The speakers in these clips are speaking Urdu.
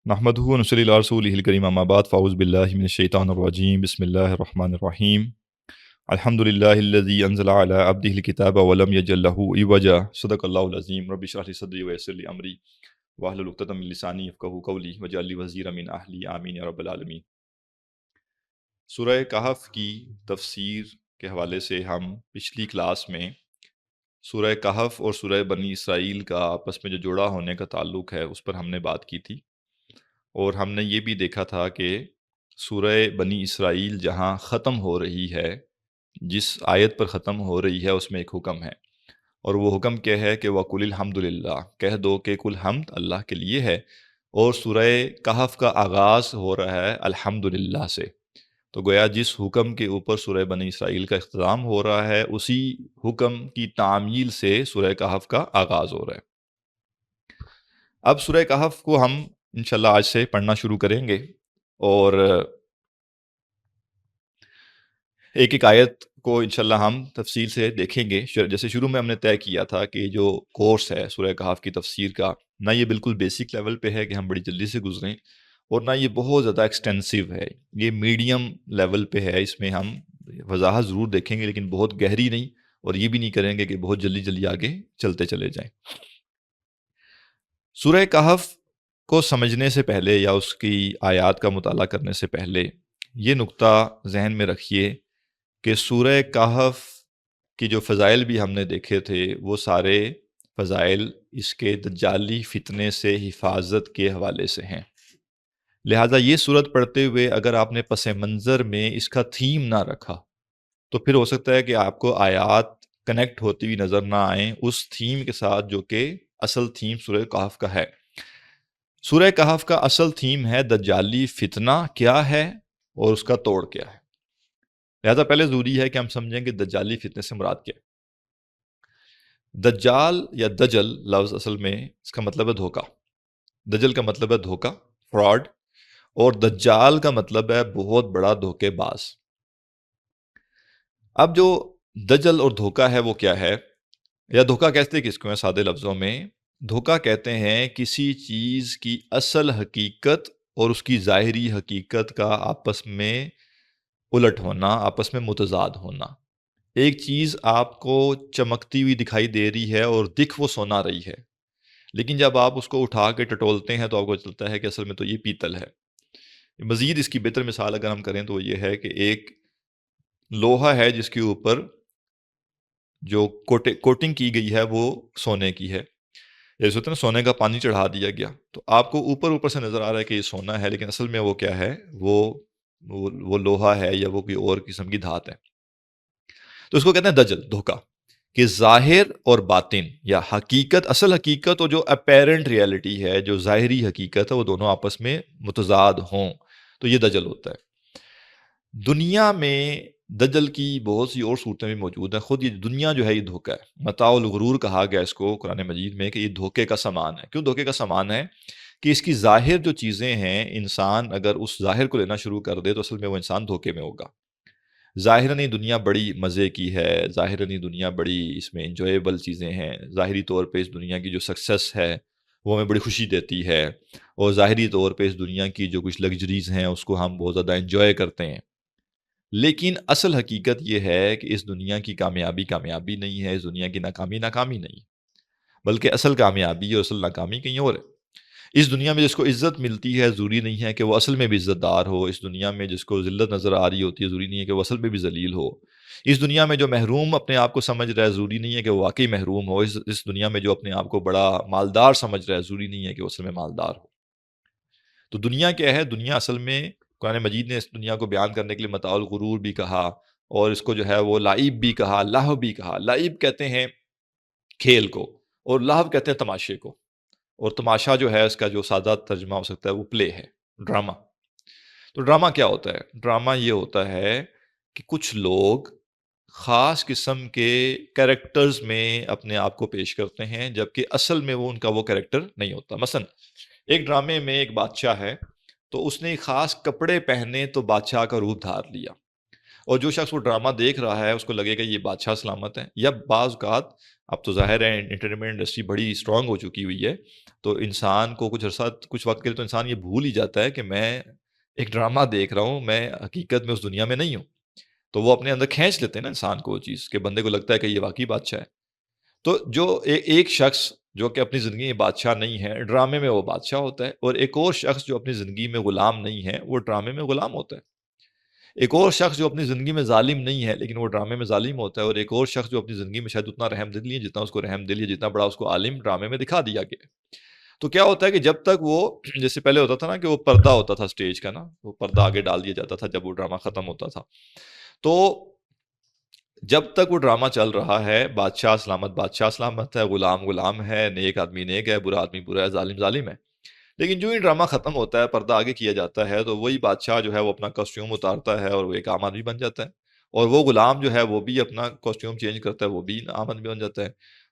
نحمدہ و نصلی علی رسولہ الکریم اما بعد فاعوذ باللہ من الشیطان الرجیم بسم اللہ الرحمن الرحیم الحمد للہ الذی انزل علی عبدہ الکتاب ولم یجعل لہ عوجا صدق اللہ العظیم رب اشرح لی صدری ویسر لی امری واحلل عقدۃ من لسانی یفقہوا قولی واجعل لی وزیرا من اہلی آمین یا رب العالمین۔ سورہ کہف کی تفسیر کے حوالے سے ہم پچھلی کلاس میں سورہ کہف اور سورہ بنی اسرائیل کا آپس میں جو جڑا ہونے کا تعلق ہے اس پر ہم نے بات کی تھی، اور ہم نے یہ بھی دیکھا تھا کہ سورہ بنی اسرائیل جہاں ختم ہو رہی ہے، جس آیت پر ختم ہو رہی ہے اس میں ایک حکم ہے، اور وہ حکم کیا ہے کہ وَقُلِ الْحَمْدُ لِلَّہ، کہہ دو کہ کل حمد اللہ کے لیے ہے۔ اور سورہ کہف کا آغاز ہو رہا ہے الحمدللہ سے، تو گویا جس حکم کے اوپر سورہ بنی اسرائیل کا اختتام ہو رہا ہے اسی حکم کی تعمیل سے سورہ کہف کا آغاز ہو رہا ہے۔ اب سورہ کہف کو ہم انشاءاللہ آج سے پڑھنا شروع کریں گے، اور ایک ایک آیت کو انشاءاللہ ہم تفصیل سے دیکھیں گے۔ جیسے شروع میں ہم نے طے کیا تھا کہ جو کورس ہے سورہ کہف کی تفسیر کا، نہ یہ بالکل بیسک لیول پہ ہے کہ ہم بڑی جلدی سے گزریں، اور نہ یہ بہت زیادہ ایکسٹینسو ہے، یہ میڈیم لیول پہ ہے۔ اس میں ہم وضاحت ضرور دیکھیں گے لیکن بہت گہری نہیں، اور یہ بھی نہیں کریں گے کہ بہت جلدی جلدی آگے چلتے چلے جائیں۔ سورہ کہف کو سمجھنے سے پہلے یا اس کی آیات کا مطالعہ کرنے سے پہلے یہ نقطہ ذہن میں رکھیے کہ سورہ کہف کی جو فضائل بھی ہم نے دیکھے تھے وہ سارے فضائل اس کے دجالی فتنے سے حفاظت کے حوالے سے ہیں۔ لہٰذا یہ صورت پڑھتے ہوئے اگر آپ نے پس منظر میں اس کا تھیم نہ رکھا تو پھر ہو سکتا ہے کہ آپ کو آیات کنیکٹ ہوتی ہوئی نظر نہ آئیں اس تھیم کے ساتھ جو کہ اصل تھیم سورہ کہف کا ہے۔ سورہ کہف کا اصل تھیم ہے دجالی فتنہ کیا ہے اور اس کا توڑ کیا ہے۔ لہذا پہلے ضروری ہے کہ ہم سمجھیں کہ دجالی فتنے سے مراد کیا ہے۔ دجال یا دجل لفظ اصل میں اس کا مطلب ہے دھوکہ۔ دجل کا مطلب ہے دھوکہ، فراڈ، اور دجال کا مطلب ہے بہت بڑا دھوکے باز۔ اب جو دجل اور دھوکہ ہے وہ کیا ہے، یا دھوکہ کہتے کس کو ہیں؟ سادے لفظوں میں دھوکہ کہتے ہیں کسی چیز کی اصل حقیقت اور اس کی ظاہری حقیقت کا آپس میں الٹ ہونا، آپس میں متضاد ہونا۔ ایک چیز آپ کو چمکتی ہوئی دکھائی دے رہی ہے اور دکھ وہ سونا رہی ہے، لیکن جب آپ اس کو اٹھا کے ٹٹولتے ہیں تو آپ کو چلتا ہے کہ اصل میں تو یہ پیتل ہے۔ مزید اس کی بہتر مثال اگر ہم کریں تو یہ ہے کہ ایک لوہا ہے جس کے اوپر جو کوٹنگ کی گئی ہے وہ سونے کی ہے، جیسے ہوتا ہے نا سونے کا پانی چڑھا دیا گیا، تو آپ کو اوپر سے نظر آ رہا ہے کہ یہ سونا ہے، لیکن اصل میں وہ کیا ہے، وہ لوہا ہے یا وہ کوئی اور قسم کی دھات ہے۔ تو اس کو کہتے ہیں دجل، دھوکا، کہ ظاہر اور باطن یا حقیقت، اصل حقیقت اور جو اپیرنٹ ریالٹی ہے، جو ظاہری حقیقت ہے، وہ دونوں آپس میں متضاد ہوں، تو یہ دجل ہوتا ہے۔ دنیا میں دجل کی بہت سی اور صورتیں بھی موجود ہیں۔ خود یہ دنیا جو ہے یہ دھوکہ ہے، متاع الغرور کہا گیا اس کو قرآن مجید میں، کہ یہ دھوکے کا سامان ہے۔ کیوں دھوکے کا سامان ہے؟ کہ اس کی ظاہر جو چیزیں ہیں، انسان اگر اس ظاہر کو لینا شروع کر دے تو اصل میں وہ انسان دھوکے میں ہوگا۔ ظاہراً یہ دنیا بڑی مزے کی ہے، ظاہراً یہ دنیا بڑی اس میں انجویبل چیزیں ہیں، ظاہری طور پہ اس دنیا کی جو سکسس ہے وہ ہمیں بڑی خوشی دیتی ہے، اور ظاہری طور پہ اس دنیا کی جو کچھ لگژریز ہیں اس کو ہم بہت زیادہ انجوائے کرتے ہیں۔ لیکن اصل حقیقت یہ ہے کہ اس دنیا کی کامیابی کامیابی نہیں ہے، اس دنیا کی ناکامی ناکامی نہیں، بلکہ اصل کامیابی اور اصل ناکامی کہیں اور ہے۔ اس دنیا میں جس کو عزت ملتی ہے ضروری نہیں ہے کہ وہ اصل میں بھی عزت دار ہو۔ اس دنیا میں جس کو ذلت نظر آ رہی ہوتی ہے ضروری نہیں ہے کہ وہ اصل میں بھی ذلیل ہو۔ اس دنیا میں جو محروم اپنے آپ کو سمجھ رہا ہے ضروری نہیں ہے کہ وہ واقعی محروم ہو۔ اس دنیا میں جو اپنے آپ کو بڑا مالدار سمجھ رہا ہے ضروری نہیں ہے کہ وہ اصل میں مالدار ہو۔ تو دنیا کیا ہے؟ دنیا اصل میں قرآن مجید نے اس دنیا کو بیان کرنے کے لیے متاع الغرور بھی کہا، اور اس کو جو ہے وہ لعب بھی کہا، لہو بھی کہا۔ لعب کہتے ہیں کھیل کو، اور لہو کہتے ہیں تماشے کو، اور تماشا جو ہے اس کا جو سادہ ترجمہ ہو سکتا ہے وہ پلے ہے، ڈرامہ۔ تو ڈرامہ کیا ہوتا ہے؟ ڈرامہ یہ ہوتا ہے کہ کچھ لوگ خاص قسم کے کریکٹرز میں اپنے آپ کو پیش کرتے ہیں، جبکہ اصل میں وہ ان کا وہ کریکٹر نہیں ہوتا۔ مثلا ایک ڈرامے میں ایک بادشاہ ہے، تو اس نے خاص کپڑے پہنے تو بادشاہ کا روپ دھار لیا، اور جو شخص وہ ڈرامہ دیکھ رہا ہے اس کو لگے گا یہ بادشاہ سلامت ہے. یا بعض اوقات اب تو ظاہر ہے انٹرٹینمنٹ انڈسٹری بڑی اسٹرانگ ہو چکی ہوئی ہے، تو انسان کو کچھ عرصہ کچھ وقت کے لیے تو انسان یہ بھول ہی جاتا ہے کہ میں ایک ڈرامہ دیکھ رہا ہوں، میں حقیقت میں اس دنیا میں نہیں ہوں. تو وہ اپنے اندر کھینچ لیتے ہیں نا انسان کو وہ چیز، کہ بندے کو لگتا ہے کہ یہ واقعی بادشاہ ہے. تو جو ایک شخص جو کہ اپنی زندگی میں بادشاہ نہیں ہے، ڈرامے میں وہ بادشاہ ہوتا ہے، اور ایک اور شخص جو اپنی زندگی میں غلام نہیں ہے وہ ڈرامے میں غلام ہوتا ہے. ایک اور شخص جو اپنی زندگی میں ظالم نہیں ہے لیکن وہ ڈرامے میں ظالم ہوتا ہے، اور ایک اور شخص جو اپنی زندگی میں شاید اتنا رحم دل نہیں ہے جتنا اس کو رحم دل ہے، جتنا بڑا اس کو عالم ڈرامے میں دکھا دیا گیا. تو کیا ہوتا ہے کہ جب تک وہ جیسے پہلے ہوتا تھا نا کہ وہ پردہ ہوتا تھا اسٹیج کا نا، وہ پردہ آگے ڈال دیا جاتا تھا جب وہ ڈرامہ ختم ہوتا تھا. تو جب تک وہ ڈرامہ چل رہا ہے بادشاہ سلامت ہے، غلام غلام ہے، نیک آدمی نیک ہے، برا آدمی برا ہے، ظالم ظالم ہے. لیکن جو ہی ڈرامہ ختم ہوتا ہے، پردہ آگے کیا جاتا ہے، تو وہی بادشاہ جو ہے وہ اپنا کاسٹیوم اتارتا ہے اور وہ ایک عام آدمی بن جاتا ہے، اور وہ غلام جو ہے وہ بھی اپنا کاسٹیوم چینج کرتا ہے، وہ بھی عام آدمی بن جاتا ہے.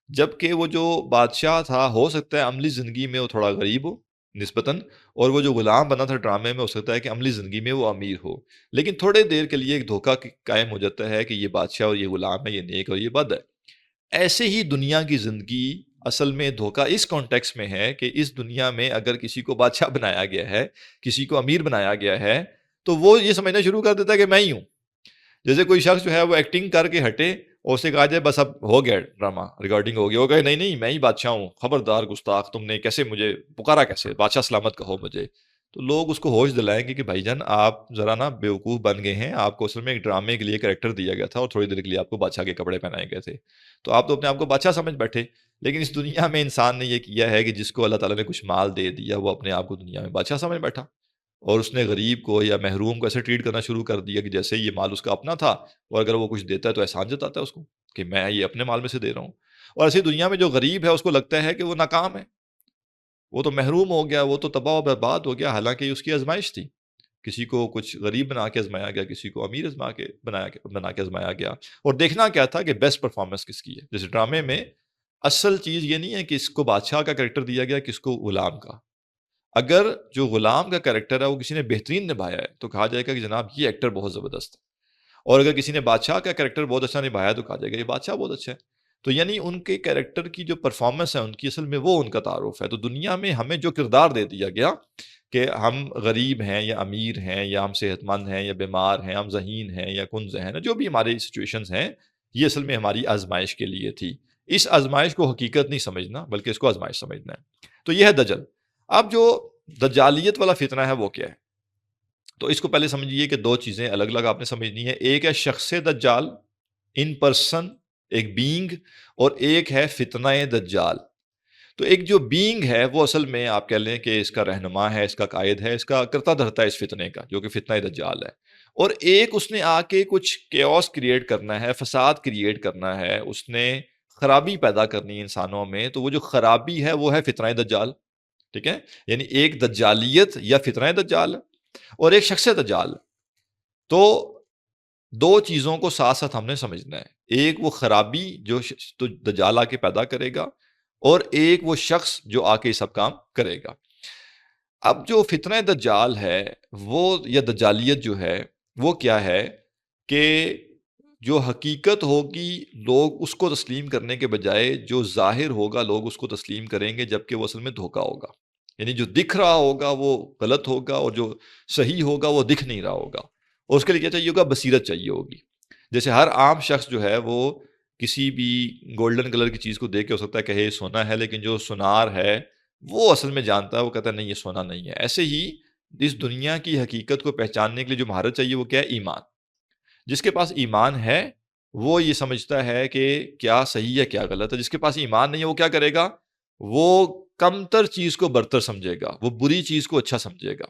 جبکہ وہ جو بادشاہ تھا ہو سکتا ہے عملی زندگی میں وہ تھوڑا غریب ہو نسبتاً، اور وہ جو غلام بنا تھا ڈرامے میں ہو سکتا ہے کہ عملی زندگی میں وہ امیر ہو. لیکن تھوڑے دیر کے لیے ایک دھوکہ قائم ہو جاتا ہے کہ یہ بادشاہ اور یہ غلام ہے، یہ نیک اور یہ بد ہے. ایسے ہی دنیا کی زندگی اصل میں دھوکہ اس کانٹیکس میں ہے کہ اس دنیا میں اگر کسی کو بادشاہ بنایا گیا ہے، کسی کو امیر بنایا گیا ہے، تو وہ یہ سمجھنا شروع کر دیتا ہے کہ میں ہی ہوں. جیسے کوئی شخص جو ہے وہ ایکٹنگ کر کے ہٹے اور اسے کہا جائے بس اب ہو گیا ڈرامہ ریکارڈنگ ہو گیا، وہ کہے نہیں نہیں میں ہی بادشاہ ہوں، خبردار گستاخ، تم نے کیسے مجھے پکارا، کیسے بادشاہ سلامت کہو مجھے. تو لوگ اس کو ہوش دلائیں گے کہ بھائی جان آپ ذرا نا بیوقوف بن گئے ہیں، آپ کو اصل میں ایک ڈرامے کے لیے کریکٹر دیا گیا تھا اور تھوڑی دیر کے لیے آپ کو بادشاہ کے کپڑے پہنائے گئے تھے، تو آپ تو اپنے آپ کو بادشاہ سمجھ بیٹھے. لیکن اس دنیا میں انسان نے یہ کیا ہے کہ جس کو اللہ تعالیٰ نے کچھ مال دے دیا وہ اپنے آپ کو دنیا میں بادشاہ سمجھ بیٹھا، اور اس نے غریب کو یا محروم کو ایسے ٹریٹ کرنا شروع کر دیا کہ جیسے یہ مال اس کا اپنا تھا، اور اگر وہ کچھ دیتا ہے تو احسان جتاتا ہے اس کو کہ میں یہ اپنے مال میں سے دے رہا ہوں. اور ایسی دنیا میں جو غریب ہے اس کو لگتا ہے کہ وہ ناکام ہے، وہ تو محروم ہو گیا، وہ تو تباہ و برباد ہو گیا، حالانکہ یہ اس کی آزمائش تھی. کسی کو کچھ غریب بنا کے آزمایا گیا، کسی کو امیر بنا کے آزمایا گیا، اور دیکھنا کیا تھا کہ بیسٹ پرفارمنس کس کی ہے. جیسے ڈرامے میں اصل چیز یہ نہیں ہے کہ اس کو بادشاہ کا کریکٹر دیا گیا، کس کو غلام کا. اگر جو غلام کا کریکٹر ہے وہ کسی نے بہترین نبھایا ہے تو کہا جائے گا کہ جناب یہ ایکٹر بہت زبردست ہے، اور اگر کسی نے بادشاہ کا کریکٹر بہت اچھا نبھایا تو کہا جائے گا یہ بادشاہ بہت اچھا ہے. تو یعنی ان کے کریکٹر کی جو پرفارمنس ہے ان کی اصل میں وہ ان کا تعارف ہے. تو دنیا میں ہمیں جو کردار دے دیا گیا کہ ہم غریب ہیں یا امیر ہیں، یا ہم صحت مند ہیں یا بیمار ہیں، ہم ذہین ہیں یا کنز ہیں، جو بھی ہماری سچویشنز ہیں، یہ اصل میں ہماری آزمائش کے لیے تھی. اس آزمائش کو حقیقت نہیں سمجھنا بلکہ اس کو آزمائش سمجھنا ہے. تو یہ ہے دجل. اب جو دجالیت والا فتنہ ہے وہ کیا ہے؟ تو اس کو پہلے سمجھیے کہ دو چیزیں الگ الگ آپ نے سمجھنی ہے. ایک ہے شخص دجال ان پرسن، ایک بینگ، اور ایک ہے فتنہ دجال. تو ایک جو بینگ ہے وہ اصل میں آپ کہہ لیں کہ اس کا رہنما ہے، اس کا قائد ہے، اس کا کرتا دھرتا ہے اس فتنے کا، جو کہ فتنہ دجال ہے. اور ایک اس نے آ کے کچھ کیوس کریٹ کرنا ہے، فساد کریٹ کرنا ہے، اس نے خرابی پیدا کرنی ہے انسانوں میں. تو وہ جو خرابی ہے وہ ہے فتنہ دجال. ٹھیک ہے، یعنی ایک دجالیت یا فتنہ دجال اور ایک شخص دجال. تو دو چیزوں کو ساتھ ساتھ ہم نے سمجھنا ہے. ایک وہ خرابی جو تو دجال آ کے پیدا کرے گا، اور ایک وہ شخص جو آ کے یہ سب کام کرے گا. اب جو فتنہ دجال ہے وہ یا دجالیت جو ہے وہ کیا ہے کہ جو حقیقت ہوگی لوگ اس کو تسلیم کرنے کے بجائے جو ظاہر ہوگا لوگ اس کو تسلیم کریں گے، جبکہ وہ اصل میں دھوکہ ہوگا. یعنی جو دکھ رہا ہوگا وہ غلط ہوگا، اور جو صحیح ہوگا وہ دکھ نہیں رہا ہوگا. اور اس کے لیے کیا چاہیے ہوگا؟ بصیرت چاہیے ہوگی. جیسے ہر عام شخص جو ہے وہ کسی بھی گولڈن کلر کی چیز کو دیکھ کے ہو سکتا ہے کہ یہ سونا ہے، لیکن جو سونار ہے وہ اصل میں جانتا ہے، وہ کہتا ہے نہیں یہ سونا نہیں ہے. ایسے ہی اس دنیا کی حقیقت کو پہچاننے کے لیے جو مہارت چاہیے وہ کیا ہے؟ ایمان. جس کے پاس ایمان ہے وہ یہ سمجھتا ہے کہ کیا صحیح ہے کیا غلط ہے. جس کے پاس ایمان نہیں ہے وہ کیا کرے گا؟ وہ کمتر چیز کو برتر سمجھے گا، وہ بری چیز کو اچھا سمجھے گا.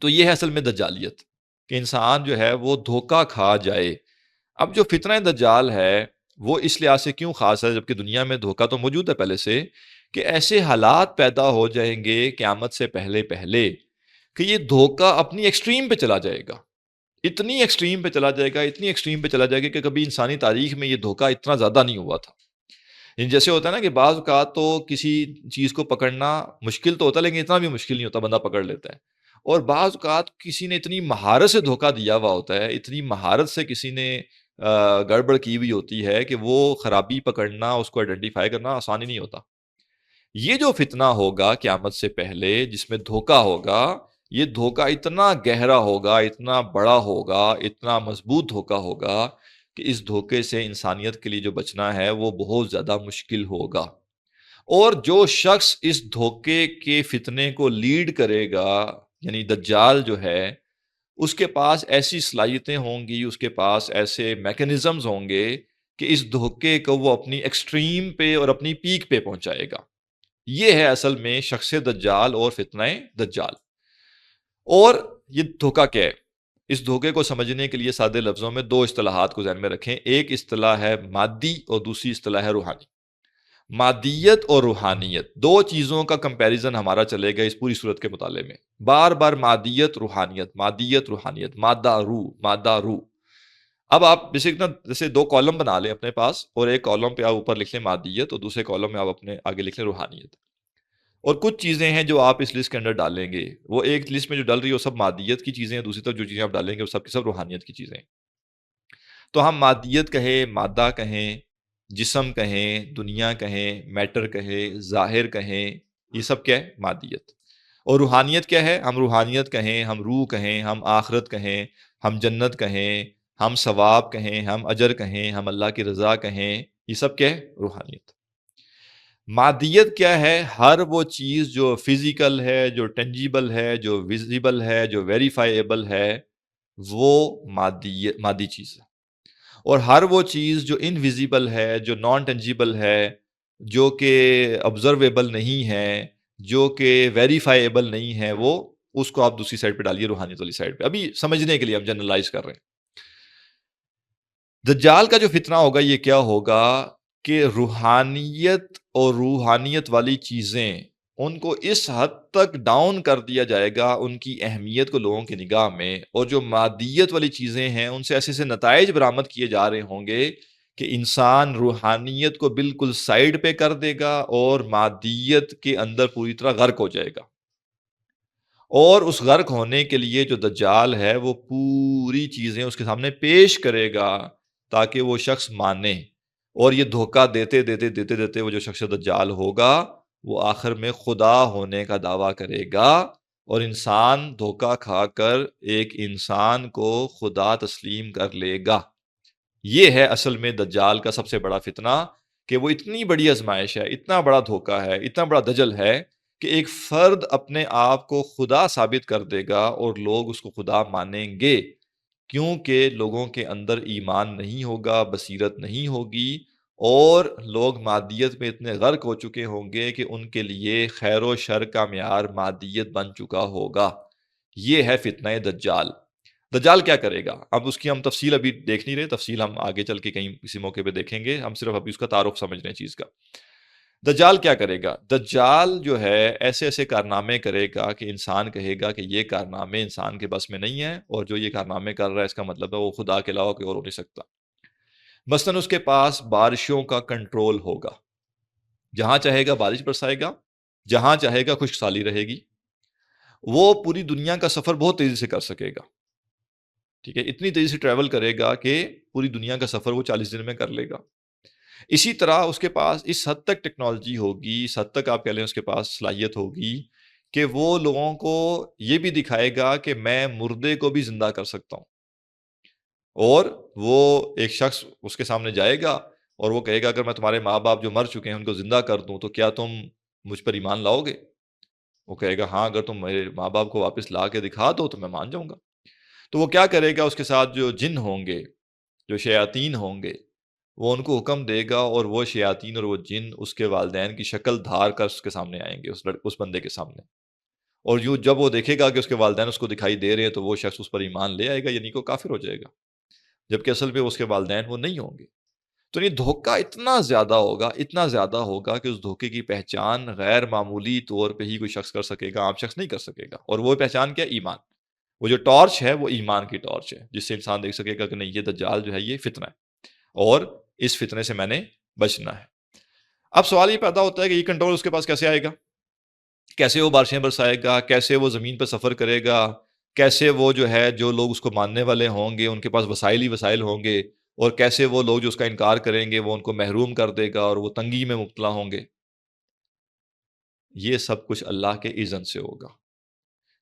تو یہ ہے اصل میں دجالیت، کہ انسان جو ہے وہ دھوکہ کھا جائے. اب جو فتنہ دجال ہے وہ اس لحاظ سے کیوں خاص ہے، جبکہ دنیا میں دھوکہ تو موجود ہے پہلے سے، کہ ایسے حالات پیدا ہو جائیں گے قیامت سے پہلے پہلے کہ یہ دھوکہ اپنی ایکسٹریم پہ چلا جائے گا. اتنی ایکسٹریم پہ چلا جائے گا، اتنی ایکسٹریم پہ چلا جائے گا کہ کبھی انسانی تاریخ میں یہ دھوکہ اتنا زیادہ نہیں ہوا تھا. یعنی جیسے ہوتا ہے نا کہ بعض اوقات تو کسی چیز کو پکڑنا مشکل تو ہوتا ہے، لیکن اتنا بھی مشکل نہیں ہوتا، بندہ پکڑ لیتا ہے. اور بعض اوقات کسی نے اتنی مہارت سے دھوکہ دیا ہوا ہوتا ہے، اتنی مہارت سے کسی نے گڑبڑ کی ہوئی ہوتی ہے کہ وہ خرابی پکڑنا، اس کو آئیڈینٹیفائی کرنا آسان ہی نہیں ہوتا۔ یہ جو فتنہ ہوگا قیامت سے پہلے جس میں دھوکہ ہوگا، یہ دھوکہ اتنا گہرا ہوگا، اتنا بڑا ہوگا، اتنا مضبوط دھوکہ ہوگا کہ اس دھوکے سے انسانیت کے لیے جو بچنا ہے وہ بہت زیادہ مشکل ہوگا۔ اور جو شخص اس دھوکے کے فتنے کو لیڈ کرے گا، یعنی دجال جو ہے، اس کے پاس ایسی صلاحیتیں ہوں گی، اس کے پاس ایسے میکنزمز ہوں گے کہ اس دھوکے کو وہ اپنی ایکسٹریم پہ اور اپنی پیک پہ پہنچائے گا۔ یہ ہے اصل میں شخص دجال اور فتنہ دجال۔ اور یہ دھوکہ کیا ہے؟ اس دھوکے کو سمجھنے کے لیے سادے لفظوں میں دو اصطلاحات کو ذہن میں رکھیں۔ ایک اصطلاح ہے مادی اور دوسری اصطلاح ہے روحانی۔ مادیت اور روحانیت، دو چیزوں کا کمپیریزن ہمارا چلے گا اس پوری صورت کے مطالعے میں۔ بار بار مادیت روحانیت، مادیت روحانیت، مادہ روح، مادہ روح۔ اب آپ جیسے دو کالم بنا لیں اپنے پاس، اور ایک کالم پہ آپ اوپر لکھ لیں مادیت اور دوسرے کالم میں آپ اپنے آگے لکھ لیں روحانیت۔ اور کچھ چیزیں ہیں جو آپ اس لسٹ کے اندر ڈالیں گے، وہ ایک لسٹ میں جو ڈل رہی ہے وہ سب مادیت کی چیزیں ہیں، دوسری طرف جو چیزیں آپ ڈالیں گے وہ سب کی سب روحانیت کی چیزیں ہیں۔ تو ہم مادیت کہیں، مادہ کہیں، جسم کہیں، دنیا کہیں، میٹر کہیں، ظاہر کہیں، یہ سب کیا ہے؟ مادیت۔ اور روحانیت کیا ہے؟ ہم روحانیت کہیں، ہم روح کہیں، ہم آخرت کہیں، ہم جنت کہیں، ہم ثواب کہیں، ہم اجر کہیں، ہم اللہ کی رضا کہیں، یہ سب کیا ہے؟ روحانیت۔ مادیت کیا ہے؟ ہر وہ چیز جو فزیکل ہے، جو ٹینجیبل ہے، جو ویزیبل ہے، جو ویریفائیبل ہے، وہ مادی چیز ہے۔ اور ہر وہ چیز جو انویزیبل ہے، جو نان ٹینجیبل ہے، جو کہ آبزرویبل نہیں ہے، جو کہ ویریفائیبل نہیں ہے، وہ اس کو آپ دوسری سائڈ پہ ڈالیے، روحانیت والی سائڈ پہ۔ ابھی سمجھنے کے لیے ہم جنرلائز کر رہے ہیں۔ دجال کا جو فتنہ ہوگا یہ کیا ہوگا کہ روحانیت اور روحانیت والی چیزیں ان کو اس حد تک ڈاؤن کر دیا جائے گا، ان کی اہمیت کو لوگوں کی نگاہ میں، اور جو مادیت والی چیزیں ہیں ان سے ایسے ایسے نتائج برآمد کیے جا رہے ہوں گے کہ انسان روحانیت کو بالکل سائڈ پہ کر دے گا اور مادیت کے اندر پوری طرح غرق ہو جائے گا۔ اور اس غرق ہونے کے لیے جو دجال ہے وہ پوری چیزیں اس کے سامنے پیش کرے گا تاکہ وہ شخص مانے، اور یہ دھوکہ دیتے دیتے دیتے دیتے وہ جو شخص دجال ہوگا وہ آخر میں خدا ہونے کا دعویٰ کرے گا، اور انسان دھوکہ کھا کر ایک انسان کو خدا تسلیم کر لے گا۔ یہ ہے اصل میں دجال کا سب سے بڑا فتنہ، کہ وہ اتنی بڑی آزمائش ہے، اتنا بڑا دھوکہ ہے، اتنا بڑا دجل ہے کہ ایک فرد اپنے آپ کو خدا ثابت کر دے گا اور لوگ اس کو خدا مانیں گے، کیونکہ لوگوں کے اندر ایمان نہیں ہوگا، بصیرت نہیں ہوگی، اور لوگ مادیت میں اتنے غرق ہو چکے ہوں گے کہ ان کے لیے خیر و شر کا معیار مادیت بن چکا ہوگا۔ یہ ہے فتنہ دجال۔ دجال کیا کرے گا؟ اب اس کی ہم تفصیل ابھی دیکھ نہیں رہے، تفصیل ہم آگے چل کے کہیں کسی موقع پہ دیکھیں گے، ہم صرف ابھی اس کا تعارف سمجھ رہے ہیں چیز کا۔ دجال کیا کرے گا؟ دجال جو ہے ایسے ایسے کارنامے کرے گا کہ انسان کہے گا کہ یہ کارنامے انسان کے بس میں نہیں ہیں، اور جو یہ کارنامے کر رہا ہے اس کا مطلب ہے وہ خدا کے علاوہ کوئی اور ہو نہیں سکتا۔ مثلاً اس کے پاس بارشوں کا کنٹرول ہوگا، جہاں چاہے گا بارش برسائے گا، جہاں چاہے گا خشک سالی رہے گی، وہ پوری دنیا کا سفر بہت تیزی سے کر سکے گا، ٹھیک ہے، اتنی تیزی سے ٹریول کرے گا کہ پوری دنیا کا سفر وہ 40 دن میں کر لے گا۔ اسی طرح اس کے پاس اس حد تک ٹیکنالوجی ہوگی، اس حد تک آپ کہہ لیں اس کے پاس صلاحیت ہوگی کہ وہ لوگوں کو یہ بھی دکھائے گا کہ میں مردے کو بھی زندہ کر سکتا ہوں، اور وہ ایک شخص اس کے سامنے جائے گا اور وہ کہے گا اگر میں تمہارے ماں باپ جو مر چکے ہیں ان کو زندہ کر دوں تو کیا تم مجھ پر ایمان لاؤ گے؟ وہ کہے گا ہاں، اگر تم میرے ماں باپ کو واپس لا کے دکھا دو تو میں مان جاؤں گا۔ تو وہ کیا کرے گا؟ اس کے ساتھ جو جن ہوں گے، جو شیاطین ہوں گے، وہ ان کو حکم دے گا، اور وہ شیاطین اور وہ جن اس کے والدین کی شکل دھار کر اس کے سامنے آئیں گے، اس بندے کے سامنے، اور یوں جب وہ دیکھے گا کہ اس کے والدین اس کو دکھائی دے رہے ہیں تو وہ شخص اس پر ایمان لے آئے گا، یعنی کہ وہ کافر ہو جائے گا، جبکہ اصل میں اس کے والدین وہ نہیں ہوں گے۔ تو یہ دھوکہ اتنا زیادہ ہوگا، اتنا زیادہ ہوگا کہ اس دھوکے کی پہچان غیر معمولی طور پہ ہی کوئی شخص کر سکے گا، عام شخص نہیں کر سکے گا، اور وہ پہچان کیا؟ ایمان۔ وہ جو ٹارچ ہے وہ ایمان کی ٹارچ ہے، جس سے انسان دیکھ سکے گا کہ نہیں، یہ دجال جو ہے یہ فتنہ ہے، اور اس فتنے سے میں نے بچنا ہے۔ اب سوال یہ پیدا ہوتا ہے کہ یہ کنٹرول اس کے پاس کیسے آئے گا؟ کیسے وہ بارشیں برسائے گا، کیسے وہ زمین پر سفر کرے گا، کیسے وہ جو ہے جو لوگ اس کو ماننے والے ہوں گے ان کے پاس وسائل ہی وسائل ہوں گے، اور کیسے وہ لوگ جو اس کا انکار کریں گے وہ ان کو محروم کر دے گا اور وہ تنگی میں مبتلا ہوں گے۔ یہ سب کچھ اللہ کے اذن سے ہوگا۔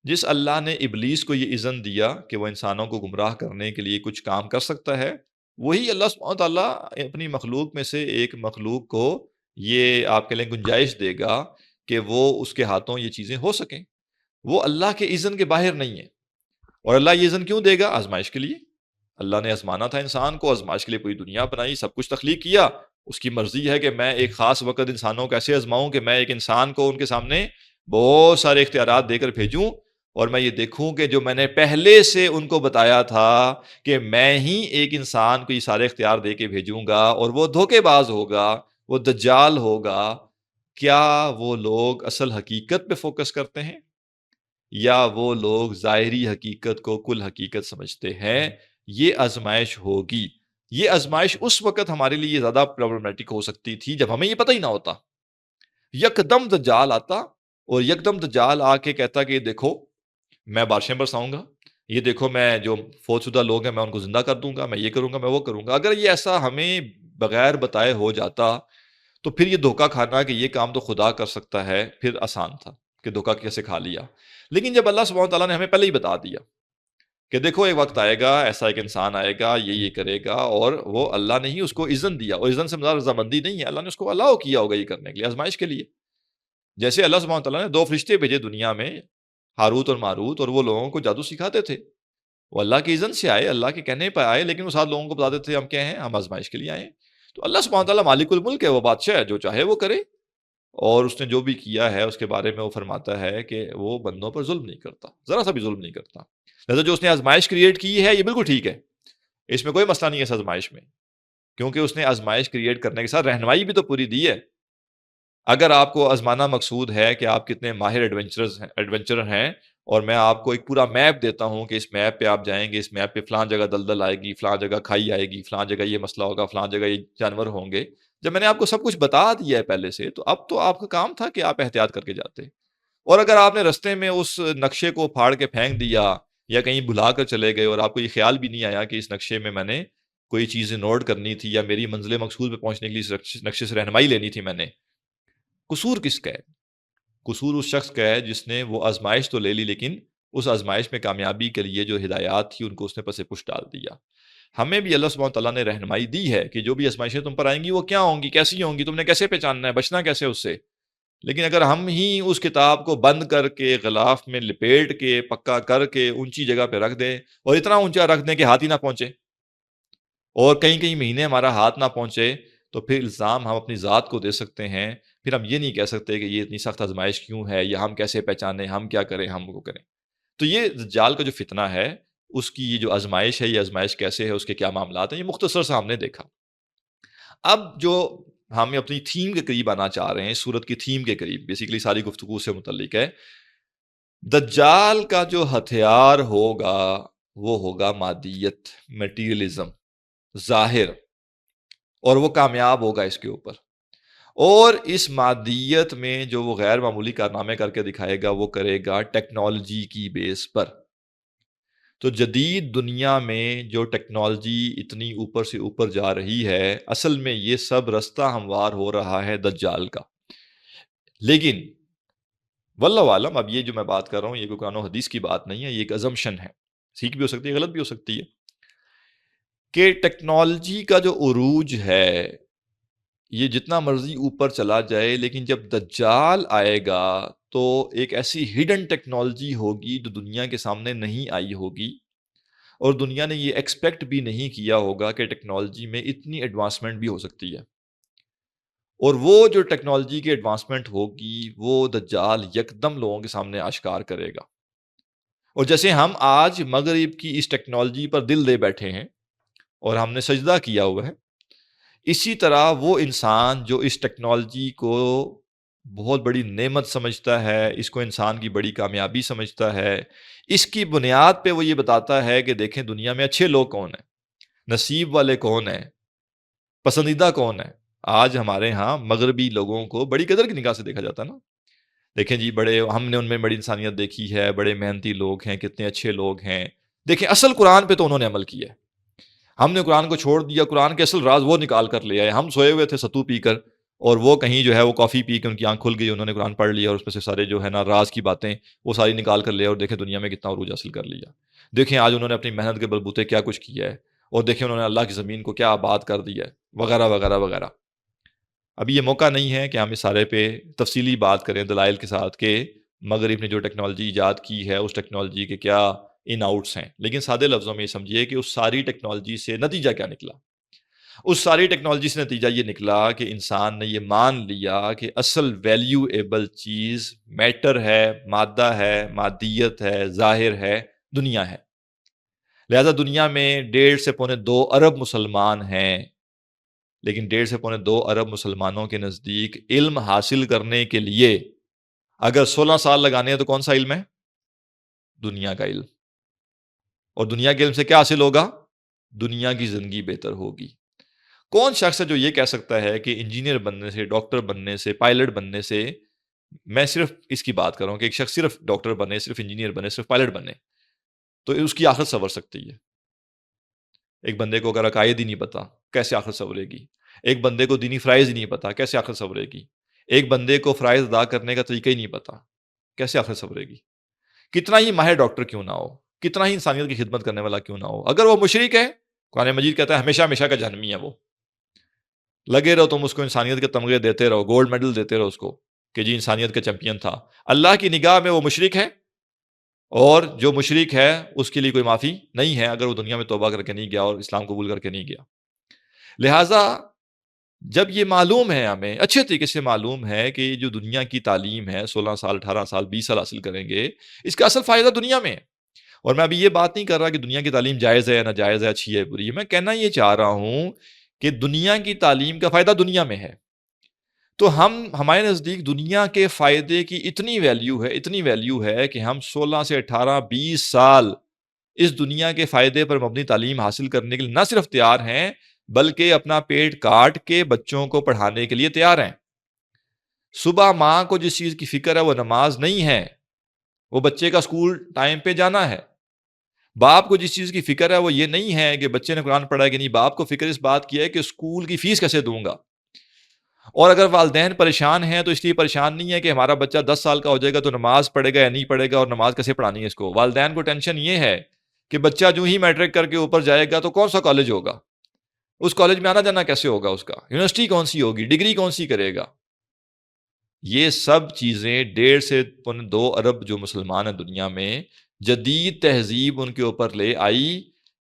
جس اللہ نے ابلیس کو یہ اذن دیا کہ وہ انسانوں کو گمراہ کرنے کے لیے کچھ کام کر سکتا ہے، وہی اللہ سبحانہ وتعالیٰ اپنی مخلوق میں سے ایک مخلوق کو یہ آپ کے لیے گنجائش دے گا کہ وہ اس کے ہاتھوں یہ چیزیں ہو سکیں۔ وہ اللہ کے اذن کے باہر نہیں ہے۔ اور اللہ یہ اذن کیوں دے گا؟ آزمائش کے لیے۔ اللہ نے آزمانا تھا انسان کو، آزمائش کے لیے پوری دنیا بنائی، سب کچھ تخلیق کیا۔ اس کی مرضی ہے کہ میں ایک خاص وقت انسانوں کو ایسے آزماؤں کہ میں ایک انسان کو ان کے سامنے بہت سارے اختیارات دے کر بھیجوں، اور میں یہ دیکھوں کہ جو میں نے پہلے سے ان کو بتایا تھا کہ میں ہی ایک انسان کو یہ سارے اختیار دے کے بھیجوں گا اور وہ دھوکے باز ہوگا، وہ دجال ہوگا، کیا وہ لوگ اصل حقیقت پہ فوکس کرتے ہیں یا وہ لوگ ظاہری حقیقت کو کل حقیقت سمجھتے ہیں؟ یہ آزمائش ہوگی۔ یہ آزمائش اس وقت ہمارے لیے زیادہ پرابلمٹک ہو سکتی تھی جب ہمیں یہ پتہ ہی نہ ہوتا۔ یکدم دجال آتا اور یکدم دجال آ کے کہتا کہ یہ دیکھو میں بارشیں برساؤں گا، یہ دیکھو میں جو فوت شدہ لوگ ہیں میں ان کو زندہ کر دوں گا، میں یہ کروں گا، میں وہ کروں گا۔ اگر یہ ایسا ہمیں بغیر بتائے ہو جاتا تو پھر یہ دھوکہ کھانا کہ یہ کام تو خدا کر سکتا ہے پھر آسان تھا کہ دھوکہ کیسے کھا لیا۔ لیکن جب اللہ سبحانہ تعالیٰ نے ہمیں پہلے ہی بتا دیا کہ دیکھو ایک وقت آئے گا، ایسا ایک انسان آئے گا، یہ کرے گا، اور وہ اللہ نے ہی اس کو اذن دیا، اور اذن سے مراد رضامندی نہیں ہے، اللہ نے اس کو الاؤ کیا ہوگا یہ کرنے کے لیے، آزمائش کے لیے۔ جیسے اللہ سبحانہ تعالیٰ نے 2 فرشتے بھیجے دنیا میں، ہاروت اور ماروت، اور وہ لوگوں کو جادو سکھاتے تھے۔ وہ اللہ کے اذن سے آئے، اللہ کے کہنے پہ آئے، لیکن وہ ساتھ لوگوں کو بتاتے تھے ہم کیا ہیں، ہم آزمائش کے لیے آئے ہیں۔ تو اللہ سبحانہ تعالیٰ مالک الملک ہے، وہ بادشاہ ہے، جو چاہے وہ کرے، اور اس نے جو بھی کیا ہے اس کے بارے میں وہ فرماتا ہے کہ وہ بندوں پر ظلم نہیں کرتا، ذرا سا بھی ظلم نہیں کرتا۔ لہٰذا جو اس نے آزمائش کریٹ کی ہے یہ بالکل ٹھیک ہے، اس میں کوئی مسئلہ نہیں ہے اس آزمائش میں، کیونکہ اس نے آزمائش کریٹ کرنے کے ساتھ رہنمائی بھی تو پوری دی ہے۔ اگر آپ کو آزمانا مقصود ہے کہ آپ کتنے ماہر ایڈونچرر ہیں، اور میں آپ کو ایک پورا میپ دیتا ہوں کہ اس میپ پہ آپ جائیں گے، اس میپ پہ فلاں جگہ دلدل آئے گی، فلاں جگہ کھائی آئے گی، فلاں جگہ یہ مسئلہ ہوگا، فلاں جگہ یہ جانور ہوں گے، جب میں نے آپ کو سب کچھ بتا دیا ہے پہلے سے، تو اب تو آپ کا کام تھا کہ آپ احتیاط کر کے جاتے۔ اور اگر آپ نے رستے میں اس نقشے کو پھاڑ کے پھینک دیا یا کہیں بھلا کر چلے گئے اور آپ کو یہ خیال بھی نہیں آیا کہ اس نقشے میں نے کوئی چیزیں نوٹ کرنی تھی یا میری منزل مقصود پہ پہنچنے کے لیے اس نقشے سے رہنمائی لینی تھی میں نے، قصور کس کا ہے؟ قصور اس شخص کا ہے جس نے وہ آزمائش تو لے لی، لیکن اس آزمائش میں کامیابی کے لیے جو ہدایات تھی ان کو اس نے پس پش ڈال دیا۔ ہمیں بھی اللہ سبحانہ تعالیٰ نے رہنمائی دی ہے کہ جو بھی آزمائشیں تم پر آئیں گی وہ کیا ہوں گی، کیسی ہوں گی، تم نے کیسے پہچاننا ہے، بچنا کیسے اس سے۔ لیکن اگر ہم ہی اس کتاب کو بند کر کے غلاف میں لپیٹ کے پکا کر کے اونچی جگہ پہ رکھ دیں، اور اتنا اونچا رکھ دیں کہ ہاتھ ہی نہ پہنچے، اور کئی کئی مہینے ہمارا ہاتھ نہ پہنچے، تو پھر الزام ہم اپنی ذات کو دے سکتے ہیں۔ پھر ہم یہ نہیں کہہ سکتے کہ یہ اتنی سخت آزمائش کیوں ہے، یا ہم کیسے پہچانیں، ہم کیا کریں، ہم وہ کریں۔ تو یہ دجال کا جو فتنہ ہے، اس کی یہ جو آزمائش ہے، یہ آزمائش کیسے ہے، اس کے کیا معاملات ہیں، یہ مختصر سے ہم نے دیکھا۔ اب جو ہم اپنی تھیم کے قریب آنا چاہ رہے ہیں، سورت کی تھیم کے قریب، بیسیکلی ساری گفتگو سے متعلق ہے۔ دجال کا جو ہتھیار ہوگا وہ ہوگا مادیت، میٹیریلزم، ظاہر، اور وہ کامیاب ہوگا اس کے اوپر، اور اس مادیت میں جو وہ غیر معمولی کارنامے کر کے دکھائے گا وہ کرے گا ٹیکنالوجی کی بیس پر۔ تو جدید دنیا میں جو ٹیکنالوجی اتنی اوپر سے اوپر جا رہی ہے، اصل میں یہ سب رستہ ہموار ہو رہا ہے دجال کا۔ لیکن واللہ عالم، اب یہ جو میں بات کر رہا ہوں یہ کوئی قرآن و حدیث کی بات نہیں ہے، یہ ایک ازمپشن ہے، ٹھیک بھی ہو سکتی ہے، غلط بھی ہو سکتی ہے، کہ ٹیکنالوجی کا جو عروج ہے یہ جتنا مرضی اوپر چلا جائے، لیکن جب دجال آئے گا تو ایک ایسی ہڈن ٹیکنالوجی ہوگی جو دنیا کے سامنے نہیں آئی ہوگی، اور دنیا نے یہ ایکسپیکٹ بھی نہیں کیا ہوگا کہ ٹیکنالوجی میں اتنی ایڈوانسمنٹ بھی ہو سکتی ہے۔ اور وہ جو ٹیکنالوجی کی ایڈوانسمنٹ ہوگی وہ دجال یکدم لوگوں کے سامنے آشکار کرے گا۔ اور جیسے ہم آج مغرب کی اس ٹیکنالوجی پر دل دے بیٹھے ہیں اور ہم نے سجدہ کیا ہوا ہے، اسی طرح وہ انسان جو اس ٹیکنالوجی کو بہت بڑی نعمت سمجھتا ہے، اس کو انسان کی بڑی کامیابی سمجھتا ہے، اس کی بنیاد پہ وہ یہ بتاتا ہے کہ دیکھیں دنیا میں اچھے لوگ کون ہیں، نصیب والے کون ہیں، پسندیدہ کون ہیں۔ آج ہمارے ہاں مغربی لوگوں کو بڑی قدر کی نگاہ سے دیکھا جاتا ہے نا، دیکھیں جی، بڑے ہم نے ان میں بڑی انسانیت دیکھی ہے، بڑے محنتی لوگ ہیں، کتنے اچھے لوگ ہیں. دیکھیں اصل قرآن پہ تو انہوں نے عمل کیا ہے. ہم نے قرآن کو چھوڑ دیا، قرآن کے اصل راز وہ نکال کر لے آئے. ہم سوئے ہوئے تھے ستو پی کر، اور وہ کہیں جو ہے وہ کافی پی کے ان کی آنکھ کھل گئی، انہوں نے قرآن پڑھ لیا اور اس میں سے سارے جو ہے نا راز کی باتیں وہ ساری نکال کر لے، اور دیکھیں دنیا میں کتنا عروج حاصل کر لیا. دیکھیں آج انہوں نے اپنی محنت کے بلبوتے کیا کچھ کیا ہے، اور دیکھیں انہوں نے اللہ کی زمین کو کیا آباد کر دیا ہے، وغیرہ وغیرہ وغیرہ. ابھی یہ موقع نہیں ہے کہ ہم اس سارے پہ تفصیلی بات کریں دلائل کے ساتھ کہ مغرب نے جو ٹیکنالوجی ایجاد کی ہے اس ٹیکنالوجی کے کیا ان آؤٹس ہیں، لیکن سادے لفظوں میں یہ سمجھیے کہ اس ساری ٹیکنالوجی سے نتیجہ کیا نکلا. اس ساری ٹیکنالوجی سے نتیجہ یہ نکلا کہ انسان نے یہ مان لیا کہ اصل ویلیو ایبل چیز میٹر ہے، مادہ ہے، مادیت ہے، ظاہر ہے، دنیا ہے. لہذا دنیا میں 1.5 سے 2.25 ارب مسلمان ہیں، لیکن 1.5 سے 2.25 ارب مسلمانوں کے نزدیک علم حاصل کرنے کے لیے اگر 16 سال لگانے ہیں تو کون سا علم ہے؟ دنیا کا علم. اور دنیا کے علم سے کیا حاصل ہوگا؟ دنیا کی زندگی بہتر ہوگی. کون شخص ہے جو یہ کہہ سکتا ہے کہ انجینئر بننے سے، ڈاکٹر بننے سے، پائلٹ بننے سے، میں صرف اس کی بات کر رہا ہوں کہ ایک شخص صرف ڈاکٹر بنے، صرف انجینئر بنے، صرف پائلٹ بنے تو اس کی آخرت سنور سکتی ہے. ایک بندے کو اگر عقائد ہی نہیں پتا کیسے آخرت سنورے گی؟ ایک بندے کو دینی فرائض ہی نہیں پتا کیسے آخرت سنورے گی؟ ایک بندے کو فرائض ادا کرنے کا طریقہ ہی نہیں پتا کیسے آخرت سنورے گی؟ کتنا ہی ماہر ڈاکٹر کیوں نہ ہو، کتنا ہی انسانیت کی خدمت کرنے والا کیوں نہ ہو، اگر وہ مشرک ہے، قرآن مجید کہتا ہے ہمیشہ ہمیشہ کا جہنمی ہے وہ. لگے رہو تم اس کو انسانیت کے تمغے دیتے رہو، گولڈ میڈل دیتے رہو اس کو کہ جی انسانیت کا چیمپئن تھا. اللہ کی نگاہ میں وہ مشرک ہے، اور جو مشرک ہے اس کے لیے کوئی معافی نہیں ہے اگر وہ دنیا میں توبہ کر کے نہیں گیا اور اسلام قبول کر کے نہیں گیا. لہٰذا جب یہ معلوم ہے، ہمیں اچھے طریقے سے معلوم ہے کہ جو دنیا کی تعلیم ہے 16 سال 18 سال 20 سال حاصل کریں گے، اس کا اصل فائدہ دنیا میں ہے. اور میں ابھی یہ بات نہیں کر رہا کہ دنیا کی تعلیم جائز ہے ناجائز ہے، اچھی ہے بری ہے، میں کہنا یہ چاہ رہا ہوں کہ دنیا کی تعلیم کا فائدہ دنیا میں ہے. تو ہمارے نزدیک دنیا کے فائدے کی اتنی ویلیو ہے کہ ہم 16 سے 18 20 سال اس دنیا کے فائدے پر مبنی تعلیم حاصل کرنے کے لیے نہ صرف تیار ہیں بلکہ اپنا پیٹ کاٹ کے بچوں کو پڑھانے کے لیے تیار ہیں. صبح ماں کو جس چیز کی فکر ہے وہ نماز نہیں ہے، وہ بچے کا اسکول ٹائم پہ جانا ہے. باپ کو جس چیز کی فکر ہے وہ یہ نہیں ہے کہ بچے نے قرآن پڑھا ہے کہ نہیں، باپ کو فکر اس بات کی ہے کہ اسکول کی فیس کیسے دوں گا. اور اگر والدین پریشان ہیں تو اس لیے پریشان نہیں ہے کہ ہمارا بچہ 10 سال کا ہو جائے گا تو نماز پڑھے گا یا نہیں پڑھے گا اور نماز کیسے پڑھانی ہے اس کو. والدین کو ٹینشن یہ ہے کہ بچہ جو ہی میٹرک کر کے اوپر جائے گا تو کون سا کالج ہوگا، اس کالج میں آنا جانا کیسے ہوگا، اس کا یونیورسٹی کون سی ہوگی، ڈگری کون سی کرے گا. یہ سب چیزیں 1.5 سے 2 ارب جو مسلمان ہیں دنیا میں، جدید تہذیب ان کے اوپر لے آئی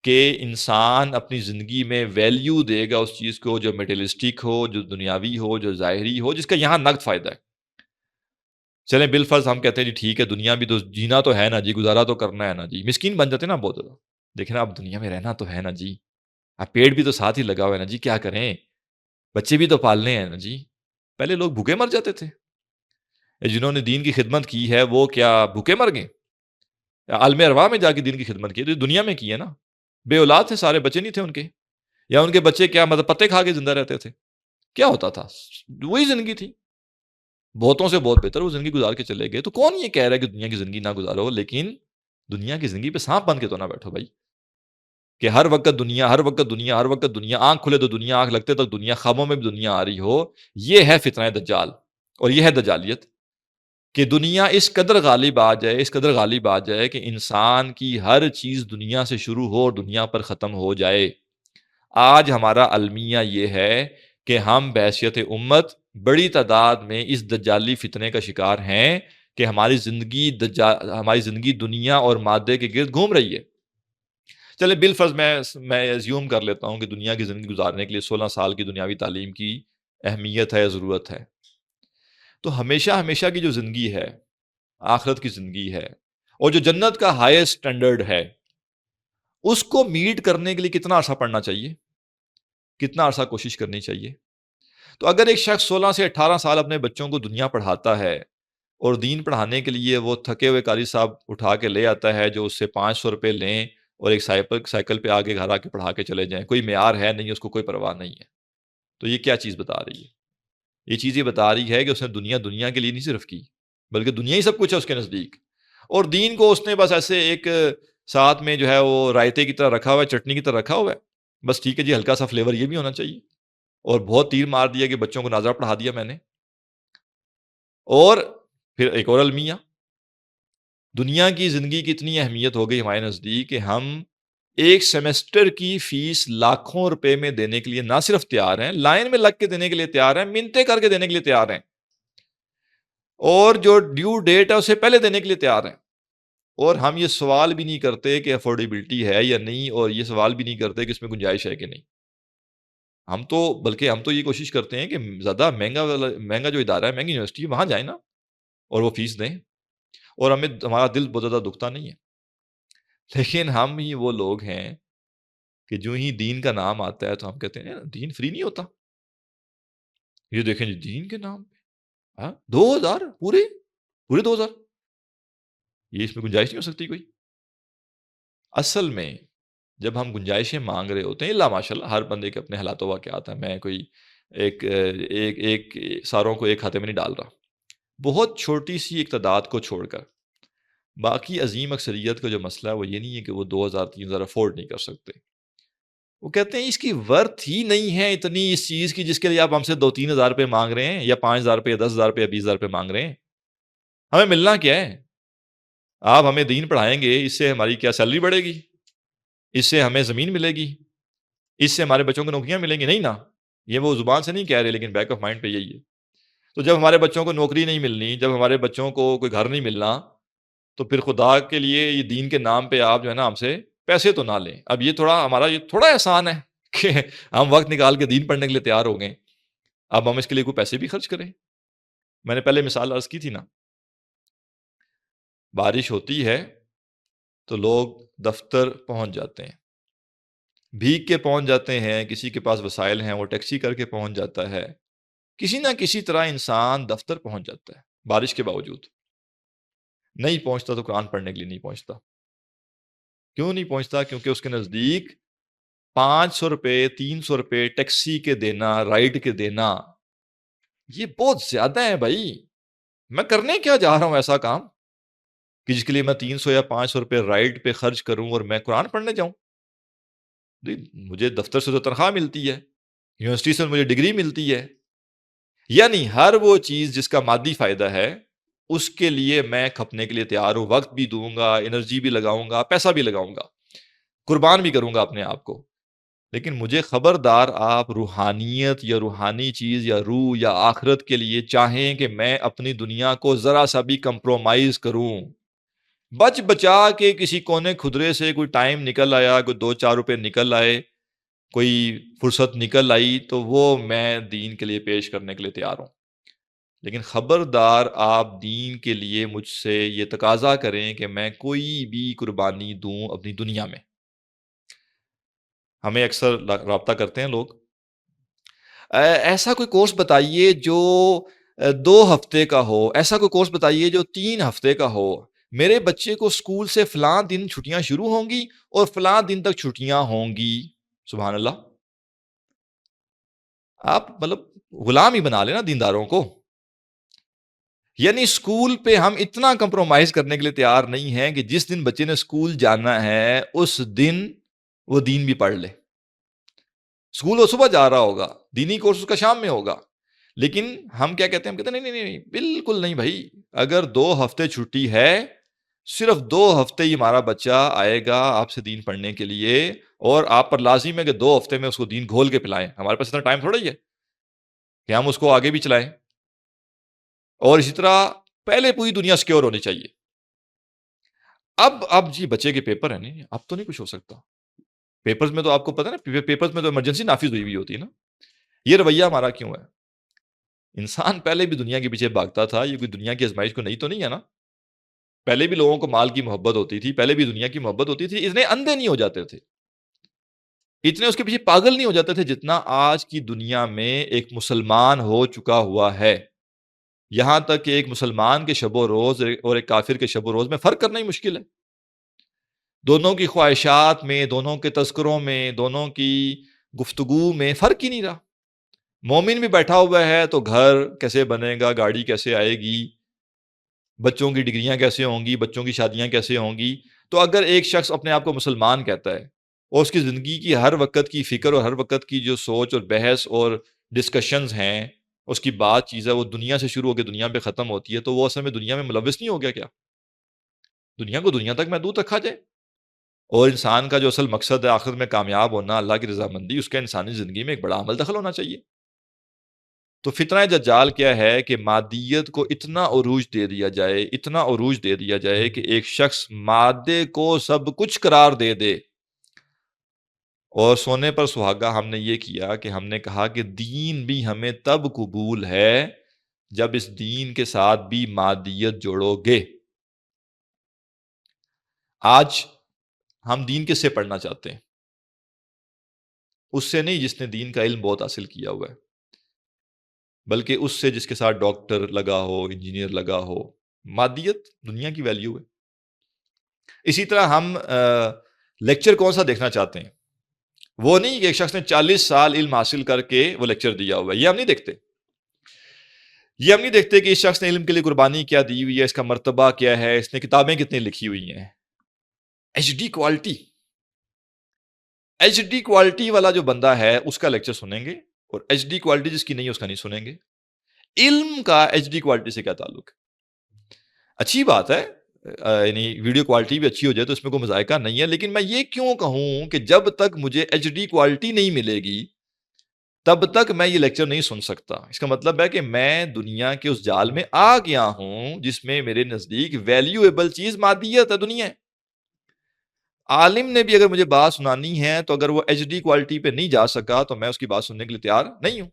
کہ انسان اپنی زندگی میں ویلیو دے گا اس چیز کو جو میٹیرلسٹک ہو، جو دنیاوی ہو، جو ظاہری ہو، جس کا یہاں نقد فائدہ ہے. چلیں بالفرض ہم کہتے ہیں جی ٹھیک ہے دنیا بھی تو جینا تو ہے نا جی، گزارا تو کرنا ہے نا جی، مسکین بن جاتے ہیں نا بہت زیادہ. دیکھیں نا اب دنیا میں رہنا تو ہے نا جی، اب پیٹ بھی تو ساتھ ہی لگا ہوا ہے نا جی، کیا کریں، بچے بھی تو پالنے ہیں نا جی. پہلے لوگ بھوکے مر جاتے تھے، جنہوں نے دین کی خدمت کی ہے وہ کیا بھوکے مر گئے؟ عالم ارواح میں جا کے دین کی خدمت کی تو دنیا میں کی ہے نا. بے اولاد تھے سارے، بچے نہیں تھے ان کے، یا ان کے بچے کیا مطلب پتے کھا کے زندہ رہتے تھے، کیا ہوتا تھا؟ وہی زندگی تھی، بہتوں سے بہت بہتر وہ زندگی گزار کے چلے گئے. تو کون یہ کہہ رہا ہے کہ دنیا کی زندگی نہ گزارو، لیکن دنیا کی زندگی پہ سانپ بن کے تو نہ بیٹھو بھائی کہ ہر وقت دنیا، ہر وقت دنیا، ہر وقت دنیا، آنکھ کھلے تو دنیا، آنکھ لگتے تک دنیا، خوابوں میں بھی دنیا آ رہی ہو. یہ ہے فتنہ دجال اور یہ ہے دجالیت کہ دنیا اس قدر غالب آ جائے، اس قدر غالب آ جائے کہ انسان کی ہر چیز دنیا سے شروع ہو اور دنیا پر ختم ہو جائے. آج ہمارا المیہ یہ ہے کہ ہم بحیثیت امت بڑی تعداد میں اس دجالی فتنے کا شکار ہیں کہ ہماری زندگی دنیا اور مادے کے گرد گھوم رہی ہے. چلے بالفرض میں ایزیوم کر لیتا ہوں کہ دنیا کی زندگی گزارنے کے لیے 16 سال کی دنیاوی تعلیم کی اہمیت ہے، ضرورت ہے. تو ہمیشہ ہمیشہ کی جو زندگی ہے، آخرت کی زندگی ہے، اور جو جنت کا ہائیسٹ سٹینڈرڈ ہے، اس کو میٹ کرنے کے لیے کتنا عرصہ پڑھنا چاہیے، کتنا عرصہ کوشش کرنی چاہیے. تو اگر ایک شخص 16 سے 18 سال اپنے بچوں کو دنیا پڑھاتا ہے اور دین پڑھانے کے لیے وہ تھکے ہوئے قاری صاحب اٹھا کے لے آتا ہے جو اس سے 500 روپے لیں اور ایک سائیکل پہ آگے گھر آ کے پڑھا کے چلے جائیں، کوئی معیار ہے نہیں، اس کو کوئی پرواہ نہیں ہے، تو یہ کیا چیز بتا رہی ہے؟ یہ چیز یہ بتا رہی ہے کہ اس نے دنیا کے لیے نہیں صرف کی بلکہ دنیا ہی سب کچھ ہے اس کے نزدیک. اور دین کو اس نے بس ایسے ایک ساتھ میں جو ہے وہ رائتے کی طرح رکھا ہوا ہے، چٹنی کی طرح رکھا ہوا ہے. بس ٹھیک ہے جی، ہلکا سا فلیور یہ بھی ہونا چاہیے. اور بہت تیر مار دیا کہ بچوں کو ناظرہ پڑھا دیا میں نے. اور پھر ایک اور المیہ، دنیا کی زندگی کی اتنی اہمیت ہو گئی ہمارے نزدیک کہ ہم ایک سیمسٹر کی فیس لاکھوں روپے میں دینے کے لیے نہ صرف تیار ہیں، لائن میں لگ کے دینے کے لیے تیار ہیں، منتیں کر کے دینے کے لیے تیار ہیں، اور جو ڈیو ڈیٹ ہے اسے پہلے دینے کے لیے تیار ہیں. اور ہم یہ سوال بھی نہیں کرتے کہ افورڈیبلٹی ہے یا نہیں، اور یہ سوال بھی نہیں کرتے کہ اس میں گنجائش ہے کہ نہیں. بلکہ ہم تو یہ کوشش کرتے ہیں کہ زیادہ مہنگا جو ادارہ ہے، مہنگی یونیورسٹی، وہاں جائیں نا اور وہ فیس دیں، اور ہمارا دل بہت زیادہ دکھتا نہیں ہے. لیکن ہم ہی وہ لوگ ہیں کہ جو ہی دین کا نام آتا ہے تو ہم کہتے ہیں دین فری نہیں ہوتا. یہ دیکھیں جی، دین کے نام پہ 2000 پورے 2000، یہ اس میں گنجائش نہیں ہو سکتی کوئی. اصل میں جب ہم گنجائشیں مانگ رہے ہوتے ہیں، اللہ ماشاء اللہ ہر بندے کے اپنے حالات و واقعات ہیں، میں کوئی ایک ساروں کو ایک کھاتے میں نہیں ڈال رہا. بہت چھوٹی سی ایک تعداد کو چھوڑ کر باقی عظیم اکثریت کا جو مسئلہ ہے وہ یہ نہیں ہے کہ وہ 2000 3000 افورڈ نہیں کر سکتے. وہ کہتے ہیں اس کی ورتھ ہی نہیں ہے اتنی اس چیز کی جس کے لیے آپ ہم سے 2-3 ہزار روپے مانگ رہے ہیں، یا 5000 روپے، 10,000 روپے، 20,000 روپے مانگ رہے ہیں. ہمیں ملنا کیا ہے؟ آپ ہمیں دین پڑھائیں گے، اس سے ہماری کیا سیلری بڑھے گی؟ اس سے ہمیں زمین ملے گی؟ اس سے ہمارے بچوں کو نوکریاں ملیں گی؟ نہیں نا. یہ وہ زبان سے نہیں کہہ رہے، لیکن بیک آف مائنڈ پہ یہی ہے. تو جب ہمارے بچوں کو نوکری نہیں ملنی، جب ہمارے بچوں کو کوئی گھر نہیں ملنا، تو پھر خدا کے لیے یہ دین کے نام پہ آپ جو ہے نا ہم سے پیسے تو نہ لیں. اب یہ تھوڑا احسان ہے کہ ہم وقت نکال کے دین پڑھنے کے لیے تیار ہو گئے، اب ہم اس کے لیے کوئی پیسے بھی خرچ کریں. میں نے پہلے مثال عرض کی تھی نا، بارش ہوتی ہے تو لوگ دفتر پہنچ جاتے ہیں، بھیگ کے پہنچ جاتے ہیں، کسی کے پاس وسائل ہیں وہ ٹیکسی کر کے پہنچ جاتا ہے، کسی نہ کسی طرح انسان دفتر پہنچ جاتا ہے بارش کے باوجود. نہیں پہنچتا تو قرآن پڑھنے کے لیے نہیں پہنچتا. کیوں نہیں پہنچتا؟ کیونکہ اس کے نزدیک 500 روپے 300 روپے ٹیکسی کے دینا، رائڈ کے دینا، یہ بہت زیادہ ہے بھائی. میں کرنے کیا جا رہا ہوں ایسا کام کہ جس کے لیے میں 300 یا 500 روپے رائڈ پہ خرچ کروں اور میں قرآن پڑھنے جاؤں؟ مجھے دفتر سے تو تنخواہ ملتی ہے، یونیورسٹی سے مجھے ڈگری ملتی ہے. یعنی ہر وہ چیز جس کا مادی فائدہ ہے اس کے لیے میں کھپنے کے لیے تیار ہوں، وقت بھی دوں گا، انرجی بھی لگاؤں گا، پیسہ بھی لگاؤں گا، قربان بھی کروں گا اپنے آپ کو. لیکن مجھے خبردار آپ روحانیت یا روحانی چیز یا روح یا آخرت کے لیے چاہیں کہ میں اپنی دنیا کو ذرا سا بھی کمپرومائز کروں، بچا کے کسی کونے خدرے سے کوئی ٹائم نکل آیا، کوئی 2-4 روپے نکل آئے، کوئی فرصت نکل آئی، تو وہ میں دین کے لیے پیش کرنے کے لیے تیار ہوں. لیکن خبردار آپ دین کے لیے مجھ سے یہ تقاضا کریں کہ میں کوئی بھی قربانی دوں اپنی دنیا میں. ہمیں اکثر رابطہ کرتے ہیں لوگ، ایسا کوئی کورس بتائیے جو 2 ہفتے کا ہو، ایسا کوئی کورس بتائیے جو 3 ہفتے کا ہو. میرے بچے کو اسکول سے فلاں دن چھٹیاں شروع ہوں گی اور فلاں دن تک چھٹیاں ہوں گی. سبحان اللہ. آپ غلام ہی بنا لینا دینداروں کو. یعنی اسکول پہ ہم اتنا کمپرومائز کرنے کے لیے تیار نہیں ہیں کہ جس دن بچے نے اسکول جانا ہے اس دن وہ دین بھی پڑھ لے. اسکول وہ صبح جا رہا ہوگا، دینی کورس اس کا شام میں ہوگا، لیکن ہم کیا کہتے ہیں؟ ہم کہتے ہیں نہیں، بالکل نہیں بھائی. اگر 2 ہفتے چھٹی ہے، صرف 2 ہفتے ہی ہمارا بچہ آئے گا آپ سے دین پڑھنے کے لیے، اور آپ پر لازم ہے کہ 2 ہفتے میں اس کو دین گھول کے پلائیں. ہمارے پاس اتنا ٹائم تھوڑا ہی ہے کہ ہم اس کو آگے بھی چلائیں. اور اسی طرح پہلے پوری دنیا سیکیور ہونی چاہیے. اب جی بچے کے پیپر ہیں، نہیں اب تو نہیں کچھ ہو سکتا. پیپرز میں تو آپ کو پتہ ہے نا، پیپرز میں تو ایمرجنسی نافذ ہوئی ہوئی ہوتی ہے نا. یہ رویہ ہمارا کیوں ہے؟ انسان پہلے بھی دنیا کے پیچھے بھاگتا تھا، یہ کوئی دنیا کی آزمائش کو نہیں تو نہیں ہے نا. پہلے بھی لوگوں کو مال کی محبت ہوتی تھی، پہلے بھی دنیا کی محبت ہوتی تھی. اتنے اندھے نہیں ہو جاتے تھے، اتنے اس کے پیچھے پاگل نہیں ہو جاتے تھے جتنا آج کی دنیا میں ایک مسلمان ہو چکا ہوا ہے. یہاں تک کہ ایک مسلمان کے شب و روز اور ایک کافر کے شب و روز میں فرق کرنا ہی مشکل ہے. دونوں کی خواہشات میں، دونوں کے تذکروں میں، دونوں کی گفتگو میں فرق ہی نہیں رہا. مومن بھی بیٹھا ہوا ہے تو گھر کیسے بنے گا، گاڑی کیسے آئے گی، بچوں کی ڈگریاں کیسے ہوں گی، بچوں کی شادیاں کیسے ہوں گی. تو اگر ایک شخص اپنے آپ کو مسلمان کہتا ہے اور اس کی زندگی کی ہر وقت کی فکر اور ہر وقت کی جو سوچ اور بحث اور ڈسکشنز ہیں، اس کی بات چیز ہے وہ دنیا سے شروع ہو کے دنیا پہ ختم ہوتی ہے، تو وہ اصل میں دنیا میں ملوث نہیں ہو گیا کیا؟ دنیا کو دنیا تک محدود رکھا جائے. اور انسان کا جو اصل مقصد ہے آخر میں کامیاب ہونا، اللہ کی رضامندی، اس کا انسانی زندگی میں ایک بڑا عمل دخل ہونا چاہیے. تو فتنہ دجال کیا ہے کہ مادیت کو اتنا عروج دے دیا جائے، اتنا عروج دے دیا جائے کہ ایک شخص مادے کو سب کچھ قرار دے دے. اور سونے پر سہاگا ہم نے یہ کیا کہ ہم نے کہا کہ دین بھی ہمیں تب قبول ہے جب اس دین کے ساتھ بھی مادیت جوڑو گے. آج ہم دین کس سے پڑھنا چاہتے ہیں؟ اس سے نہیں جس نے دین کا علم بہت حاصل کیا ہوا ہے، بلکہ اس سے جس کے ساتھ ڈاکٹر لگا ہو، انجینئر لگا ہو. مادیت دنیا کی ویلیو ہے. اسی طرح ہم لیکچر کون سا دیکھنا چاہتے ہیں؟ وہ نہیں کہ ایک شخص نے 40 سال علم حاصل کر کے وہ لیکچر دیا ہوا ہے. یہ ہم نہیں دیکھتے. یہ ہم نہیں دیکھتے کہ اس شخص نے علم کے لیے قربانی کیا دی ہوئی ہے، اس کا مرتبہ کیا ہے، اس نے کتابیں کتنی لکھی ہوئی ہیں. H D quality, H D quality والا جو بندہ ہے اس کا لیکچر سنیں گے، اور ایچ ڈی کوالٹی جس کی نہیں ہے اس کا نہیں سنیں گے. علم کا ایچ ڈی کوالٹی سے کیا تعلق ہے؟ اچھی بات ہے، یعنی ویڈیو کوالٹی بھی اچھی ہو جائے تو اس میں کوئی مذائقہ نہیں ہے، لیکن میں یہ کیوں کہوں کہ جب تک مجھے ایچ ڈی کوالٹی نہیں ملے گی تب تک میں یہ لیکچر نہیں سن سکتا. اس کا مطلب ہے کہ میں دنیا کے اس جال میں آ گیا ہوں جس میں میرے نزدیک ویلیویبل چیز مادیت ہے، دنیا ہے. عالم نے بھی اگر مجھے بات سنانی ہے تو اگر وہ ایچ ڈی کوالٹی پہ نہیں جا سکا تو میں اس کی بات سننے کے لیے تیار نہیں ہوں.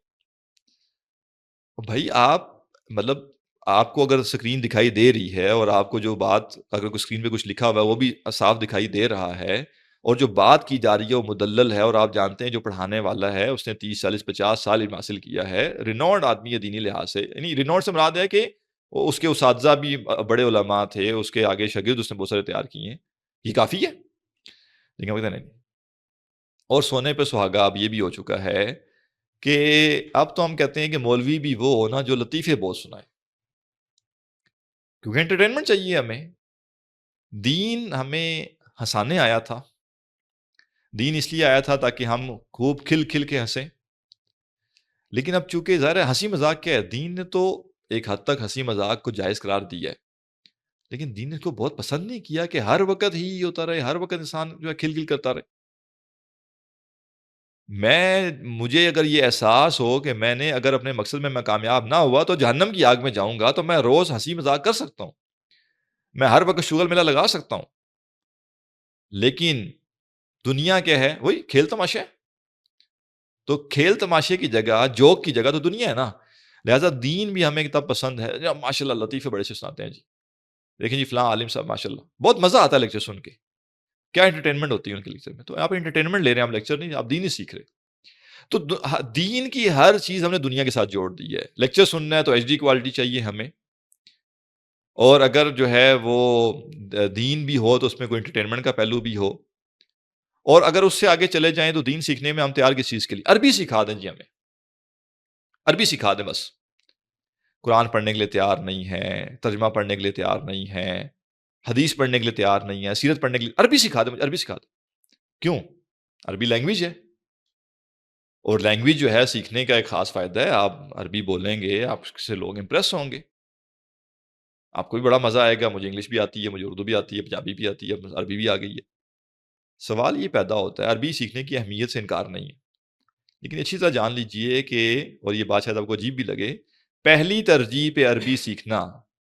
بھائی آپ مطلب آپ کو اگر اسکرین دکھائی دے رہی ہے اور آپ کو جو بات اگر کوئی اسکرین پہ کچھ لکھا ہوا ہے وہ بھی صاف دکھائی دے رہا ہے، اور جو بات کی جا رہی ہے وہ مدلل ہے، اور آپ جانتے ہیں جو پڑھانے والا ہے اس نے 30 40 50 سال علم حاصل کیا ہے، رینوڈ آدمی ہے دینی لحاظ سے. یعنی رینوڈ سے مراد ہے کہ اس کے اساتذہ بھی بڑے علماء تھے، اس کے آگے شاگرد اس نے بہت سارے تیار کیے ہیں. یہ کافی ہے؟ لیکن وہ نہیں. اور سونے پہ سہاگا اب یہ بھی ہو چکا ہے کہ اب تو ہم کہتے ہیں کہ مولوی بھی وہ ہونا جو لطیفے بہت سنائے، کیونکہ انٹرٹینمنٹ چاہیے ہمیں. دین ہمیں ہنسانے آیا تھا، دین اس لیے آیا تھا تاکہ ہم خوب کھل کھل کے ہنسیں. لیکن اب چونکہ ظاہر ہے ہنسی مذاق کیا ہے، دین نے تو ایک حد تک ہنسی مذاق کو جائز قرار دیا ہے، لیکن دین نے اس کو بہت پسند نہیں کیا کہ ہر وقت ہی ہوتا رہے، ہر وقت انسان جو ہے کھل کھل کرتا رہے. مجھے اگر یہ احساس ہو کہ میں نے اگر اپنے مقصد میں کامیاب نہ ہوا تو جہنم کی آگ میں جاؤں گا، تو میں روز ہنسی مذاق کر سکتا ہوں، میں ہر وقت شغل میلہ لگا سکتا ہوں. لیکن دنیا کیا ہے؟ وہی کھیل تماشا ہے. تو کھیل تماشے کی جگہ، جوک کی جگہ تو دنیا ہے نا. لہٰذا دین بھی ہمیں کتاب پسند ہے. ماشاء اللہ لطیفے بڑے سے سناتے ہیں جی، دیکھیں جی فلاں عالم صاحب ماشاء اللہ بہت مزہ آتا ہے لیکچر سن کے. کیا انٹرٹینمنٹ ہوتی ہے ان کے لیکچر میں. تو آپ انٹرٹینمنٹ لے رہے ہیں، آپ لیکچر نہیں، آپ دین ہی سیکھ رہے. تو دین کی ہر چیز ہم نے دنیا کے ساتھ جوڑ دی ہے. لیکچر سننا ہے تو ایچ ڈی کوالٹی چاہیے ہمیں، اور اگر جو ہے وہ دین بھی ہو تو اس میں کوئی انٹرٹینمنٹ کا پہلو بھی ہو. اور اگر اس سے آگے چلے جائیں تو دین سیکھنے میں ہم تیار کس چیز کے لیے؟ عربی سکھا دیں جی، ہمیں عربی سکھا دیں بس. قرآن پڑھنے کے لیے تیار نہیں ہے، ترجمہ پڑھنے کے لیے تیار نہیں ہے، حدیث پڑھنے کے لیے تیار نہیں ہے، سیرت پڑھنے کے لیے. عربی سکھا دیں، عربی سکھا دیں. کیوں؟ عربی لینگویج ہے، اور لینگویج جو ہے سیکھنے کا ایک خاص فائدہ ہے. آپ عربی بولیں گے، آپ سے لوگ امپریس ہوں گے، آپ کو بھی بڑا مزہ آئے گا. مجھے انگلش بھی آتی ہے، مجھے اردو بھی آتی ہے، پنجابی بھی آتی ہے، عربی بھی آ گئی ہے. سوال یہ پیدا ہوتا ہے، عربی سیکھنے کی اہمیت سے انکار نہیں ہے، لیکن اچھی طرح جان لیجئے کہ، اور یہ بات شاید آپ کو عجیب بھی لگے، پہلی ترجیح پہ عربی سیکھنا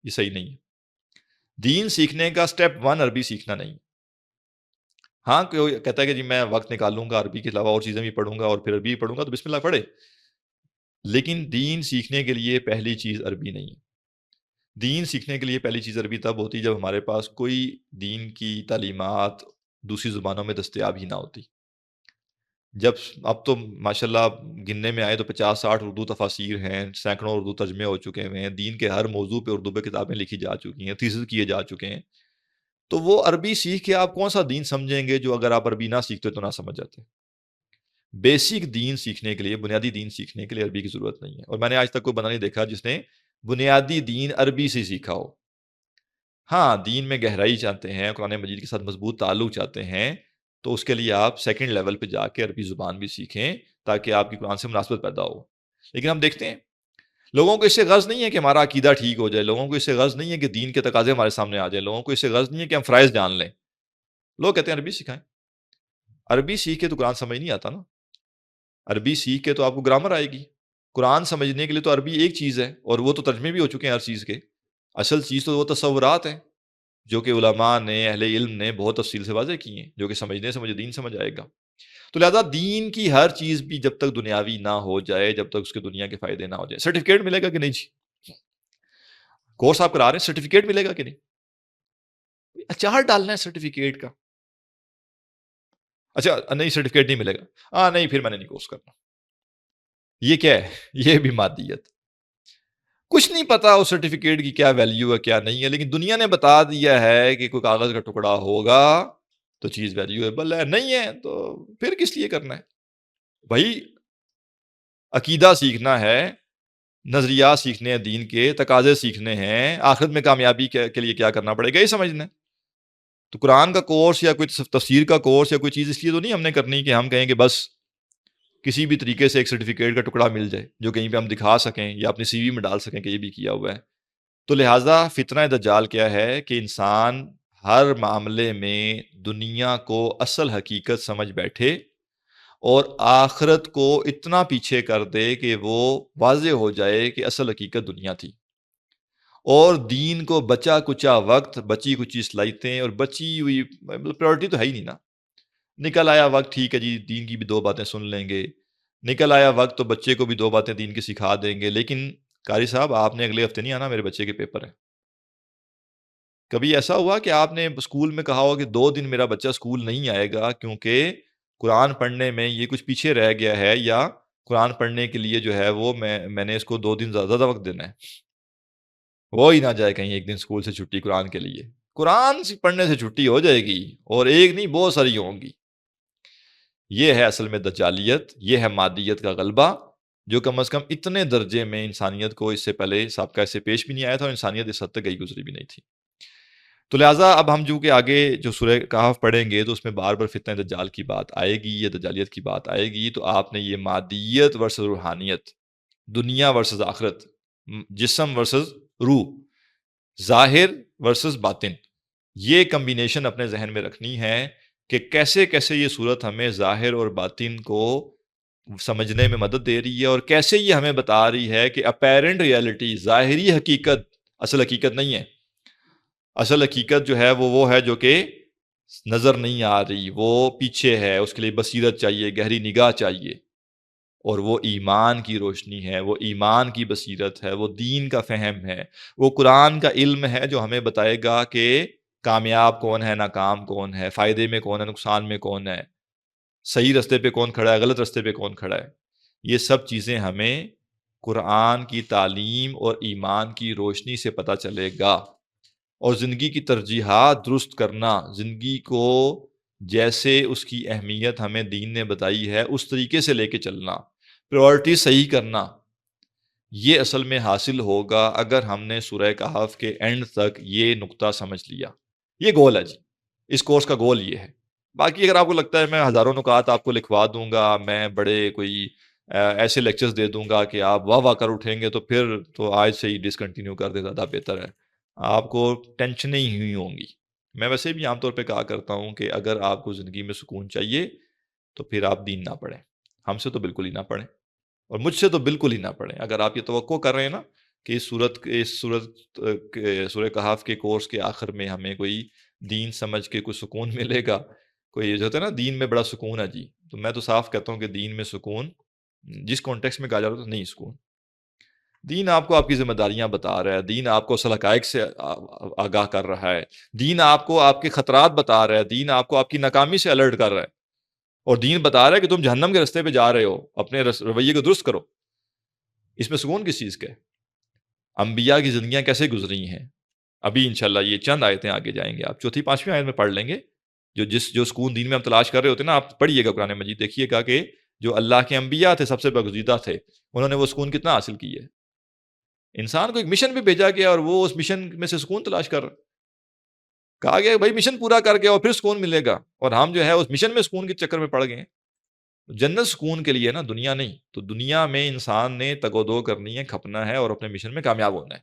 یہ صحیح نہیں ہے. دین سیکھنے کا سٹیپ 1 عربی سیکھنا نہیں. ہاں کوئی کہتا ہے کہ جی میں وقت نکالوں گا، عربی کے علاوہ اور چیزیں بھی پڑھوں گا اور پھر عربی بھی پڑھوں گا، تو بسم اللہ پڑھے. لیکن دین سیکھنے کے لیے پہلی چیز عربی نہیں ہے. دین سیکھنے کے لیے پہلی چیز عربی تب ہوتی جب ہمارے پاس کوئی دین کی تعلیمات دوسری زبانوں میں دستیاب ہی نہ ہوتی. جب اب تو ماشاءاللہ گننے میں آئے تو 50 60 اردو تفاسیر ہیں، سینکڑوں اردو ترجمے ہو چکے ہیں، دین کے ہر موضوع پہ اردو پہ کتابیں لکھی جا چکی ہیں، تھیسس کیے جا چکے ہیں. تو وہ عربی سیکھ کے آپ کون سا دین سمجھیں گے جو اگر آپ عربی نہ سیکھتے تو نہ سمجھ جاتے. بیسک دین سیکھنے کے لیے، بنیادی دین سیکھنے کے لیے عربی کی ضرورت نہیں ہے. اور میں نے آج تک کوئی بندہ نہیں دیکھا جس نے بنیادی دین عربی سے سیکھا ہو. ہاں دین میں گہرائی چاہتے ہیں، قرآن مجید کے ساتھ مضبوط تعلق چاہتے ہیں، تو اس کے لیے آپ سیکنڈ لیول پہ جا کے عربی زبان بھی سیکھیں تاکہ آپ کی قرآن سے مناسبت پیدا ہو۔ لیکن ہم دیکھتے ہیں لوگوں کو اس سے غرض نہیں ہے کہ ہمارا عقیدہ ٹھیک ہو جائے، لوگوں کو اس سے غرض نہیں ہے کہ دین کے تقاضے ہمارے سامنے آ جائیں، لوگوں کو اس سے غرض نہیں ہے کہ ہم فرائض جان لیں۔ لوگ کہتے ہیں عربی سکھائیں، عربی سیکھ کے تو قرآن سمجھ نہیں آتا نا، عربی سیکھ کے تو آپ کو گرامر آئے گی، قرآن سمجھنے کے لیے تو عربی ایک چیز ہے اور وہ تو ترجمے بھی ہو چکے ہیں ہر چیز کے، اصل چیز تو وہ تصورات ہیں جو کہ علماء نے، اہل علم نے بہت تفصیل سے واضح کی ہیں، جو کہ سمجھنے سے مجھے دین سمجھ آئے گا۔ تو لہٰذا دین کی ہر چیز بھی جب تک دنیاوی نہ ہو جائے، جب تک اس کے دنیا کے فائدے نہ ہو جائے، سرٹیفکیٹ ملے گا کہ نہیں جی؟ کورس آپ کرا رہے ہیں، سرٹیفکیٹ ملے گا کہ نہیں؟ اچار ڈالنا ہے سرٹیفکیٹ کا، اچھا نہیں سرٹیفکیٹ نہیں ملے گا، ہاں نہیں پھر میں نے نہیں کورس کرنا۔ یہ کیا ہے؟ یہ بھی مادیت، کچھ نہیں پتا اس سرٹیفکیٹ کی کیا ویلیو ہے کیا نہیں ہے، لیکن دنیا نے بتا دیا ہے کہ کوئی کاغذ کا ٹکڑا ہوگا تو چیز ویلیویبل ہے، نہیں ہے تو پھر کس لیے کرنا ہے؟ بھائی عقیدہ سیکھنا ہے، نظریات سیکھنے ہیں، دین کے تقاضے سیکھنے ہیں، آخرت میں کامیابی کے لیے کیا کرنا پڑے گا یہ سمجھنا ہے۔ تو قرآن کا کورس یا کوئی تفسیر کا کورس یا کوئی چیز اس لیے تو نہیں ہم نے کرنی کہ ہم کہیں کہ بس کسی بھی طریقے سے ایک سرٹیفکیٹ کا ٹکڑا مل جائے جو کہیں پہ ہم دکھا سکیں یا اپنی سی وی میں ڈال سکیں کہ یہ بھی کیا ہوا ہے۔ تو لہٰذا فتنہ دجال کیا ہے کہ انسان ہر معاملے میں دنیا کو اصل حقیقت سمجھ بیٹھے اور آخرت کو اتنا پیچھے کر دے کہ وہ واضح ہو جائے کہ اصل حقیقت دنیا تھی، اور دین کو بچا کچا وقت، بچی کچی صلاحیتیں اور بچی ہوئی پرائورٹی تو ہے ہی نہیں نا۔ نکل آیا وقت، ٹھیک ہے جی دین کی بھی دو باتیں سن لیں گے، نکل آیا وقت تو بچے کو بھی دو باتیں دین کی سکھا دیں گے، لیکن قاری صاحب آپ نے اگلے ہفتے نہیں آنا، میرے بچے کے پیپر ہیں۔ کبھی ایسا ہوا کہ آپ نے اسکول میں کہا ہو کہ 2 دن میرا بچہ اسکول نہیں آئے گا کیونکہ قرآن پڑھنے میں یہ کچھ پیچھے رہ گیا ہے، یا قرآن پڑھنے کے لیے جو ہے وہ میں نے اس کو 2 دن زیادہ وقت دینا ہے، وہ ہی نہ جائے کہیں ایک دن اسکول سے چھٹی قرآن کے لیے؟ قرآن پڑھنے سے چھٹی ہو جائے گی، اور ایک نہیں بہت ساری ہوں گی۔ یہ ہے اصل میں دجالیت، یہ ہے مادیت کا غلبہ، جو کم از کم اتنے درجے میں انسانیت کو اس سے پہلے سابقہ سے پیش بھی نہیں آیا تھا، اور انسانیت اس حد تک گئی گزری بھی نہیں تھی۔ تو لہٰذا اب ہم جو کہ آگے جو سورہ کہف پڑھیں گے تو اس میں بار بار فتنہ دجال کی بات آئے گی، یہ دجالیت کی بات آئے گی، تو آپ نے یہ مادیت ورسز روحانیت، دنیا ورسز آخرت، جسم ورسز روح، ظاہر ورسز باطن، یہ کمبینیشن اپنے ذہن میں رکھنی ہے کہ کیسے کیسے یہ صورت ہمیں ظاہر اور باطن کو سمجھنے میں مدد دے رہی ہے، اور کیسے یہ ہمیں بتا رہی ہے کہ اپیرنٹ ریالٹی، ظاہری حقیقت اصل حقیقت نہیں ہے۔ اصل حقیقت جو ہے وہ ہے جو کہ نظر نہیں آ رہی، وہ پیچھے ہے، اس کے لیے بصیرت چاہیے، گہری نگاہ چاہیے، اور وہ ایمان کی روشنی ہے، وہ ایمان کی بصیرت ہے، وہ دین کا فہم ہے، وہ قرآن کا علم ہے جو ہمیں بتائے گا کہ کامیاب کون ہے، ناکام کون ہے، فائدے میں کون ہے، نقصان میں کون ہے، صحیح رستے پہ کون کھڑا ہے، غلط رستے پہ کون کھڑا ہے۔ یہ سب چیزیں ہمیں قرآن کی تعلیم اور ایمان کی روشنی سے پتہ چلے گا، اور زندگی کی ترجیحات درست کرنا، زندگی کو جیسے اس کی اہمیت ہمیں دین نے بتائی ہے اس طریقے سے لے کے چلنا، پریورٹی صحیح کرنا، یہ اصل میں حاصل ہوگا اگر ہم نے سورہ کہف کے اینڈ تک یہ نقطہ سمجھ لیا۔ یہ گول ہے جی، اس کورس کا گول یہ ہے۔ باقی اگر آپ کو لگتا ہے میں ہزاروں نکات آپ کو لکھوا دوں گا، میں بڑے کوئی ایسے لیکچرز دے دوں گا کہ آپ واہ واہ کر اٹھیں گے، تو پھر تو آج سے ہی ڈسکنٹینیو کر دے، زیادہ بہتر ہے۔ آپ کو ٹینشنیں ہی ہوئی ہوں گی۔ میں ویسے بھی عام طور پہ کہا کرتا ہوں کہ اگر آپ کو زندگی میں سکون چاہیے تو پھر آپ دین نہ پڑھیں، ہم سے تو بالکل ہی نہ پڑھیں، اور مجھ سے تو بالکل ہی نہ پڑھیں۔ اگر آپ یہ توقع کر رہے ہیں نا کہ اس سورہ کہف کے کورس کے آخر میں ہمیں کوئی دین سمجھ کے کوئی سکون ملے گا، کوئی یہ جو ہوتا ہے نا دین میں بڑا سکون ہے جی، تو میں تو صاف کہتا ہوں کہ دین میں سکون جس کانٹیکس میں کہا جا رہا ہے نہیں سکون۔ دین آپ کو آپ کی ذمہ داریاں بتا رہا ہے، دین آپ کو اصل حقائق سے آگاہ کر رہا ہے، دین آپ کو آپ کے خطرات بتا رہا ہے، دین آپ کو آپ کی ناکامی سے الرٹ کر رہا ہے، اور دین بتا رہا ہے کہ تم جہنم کے رستے پہ جا رہے ہو، اپنے رویے کو درست کرو۔ اس میں سکون کس چیز کا ہے؟ انبیاء کی زندگیاں کیسے گزری ہیں، ابھی انشاءاللہ یہ چند آیتیں آگے جائیں گے، آپ چوتھی پانچویں آیت میں پڑھ لیں گے، جو سکون دین میں ہم تلاش کر رہے ہوتے ہیں نا، آپ پڑھیے گا قرآن مجید، دیکھیے گا کہ جو اللہ کے انبیاء تھے سب سے برگزیدہ تھے، انہوں نے وہ سکون کتنا حاصل کی ہے۔ انسان کو ایک مشن پہ بھیجا گیا اور وہ اس مشن میں سے سکون تلاش کر رہا ہے۔ کہا گیا بھائی مشن پورا کر کے اور پھر سکون ملے گا، اور ہم جو ہے اس مشن میں سکون کے چکر میں پڑ گئے ہیں۔ جنت سکون کے لیے نا، دنیا نہیں۔ تو دنیا میں انسان نے تگ و دو کرنی ہے، کھپنا ہے اور اپنے مشن میں کامیاب ہونا ہے،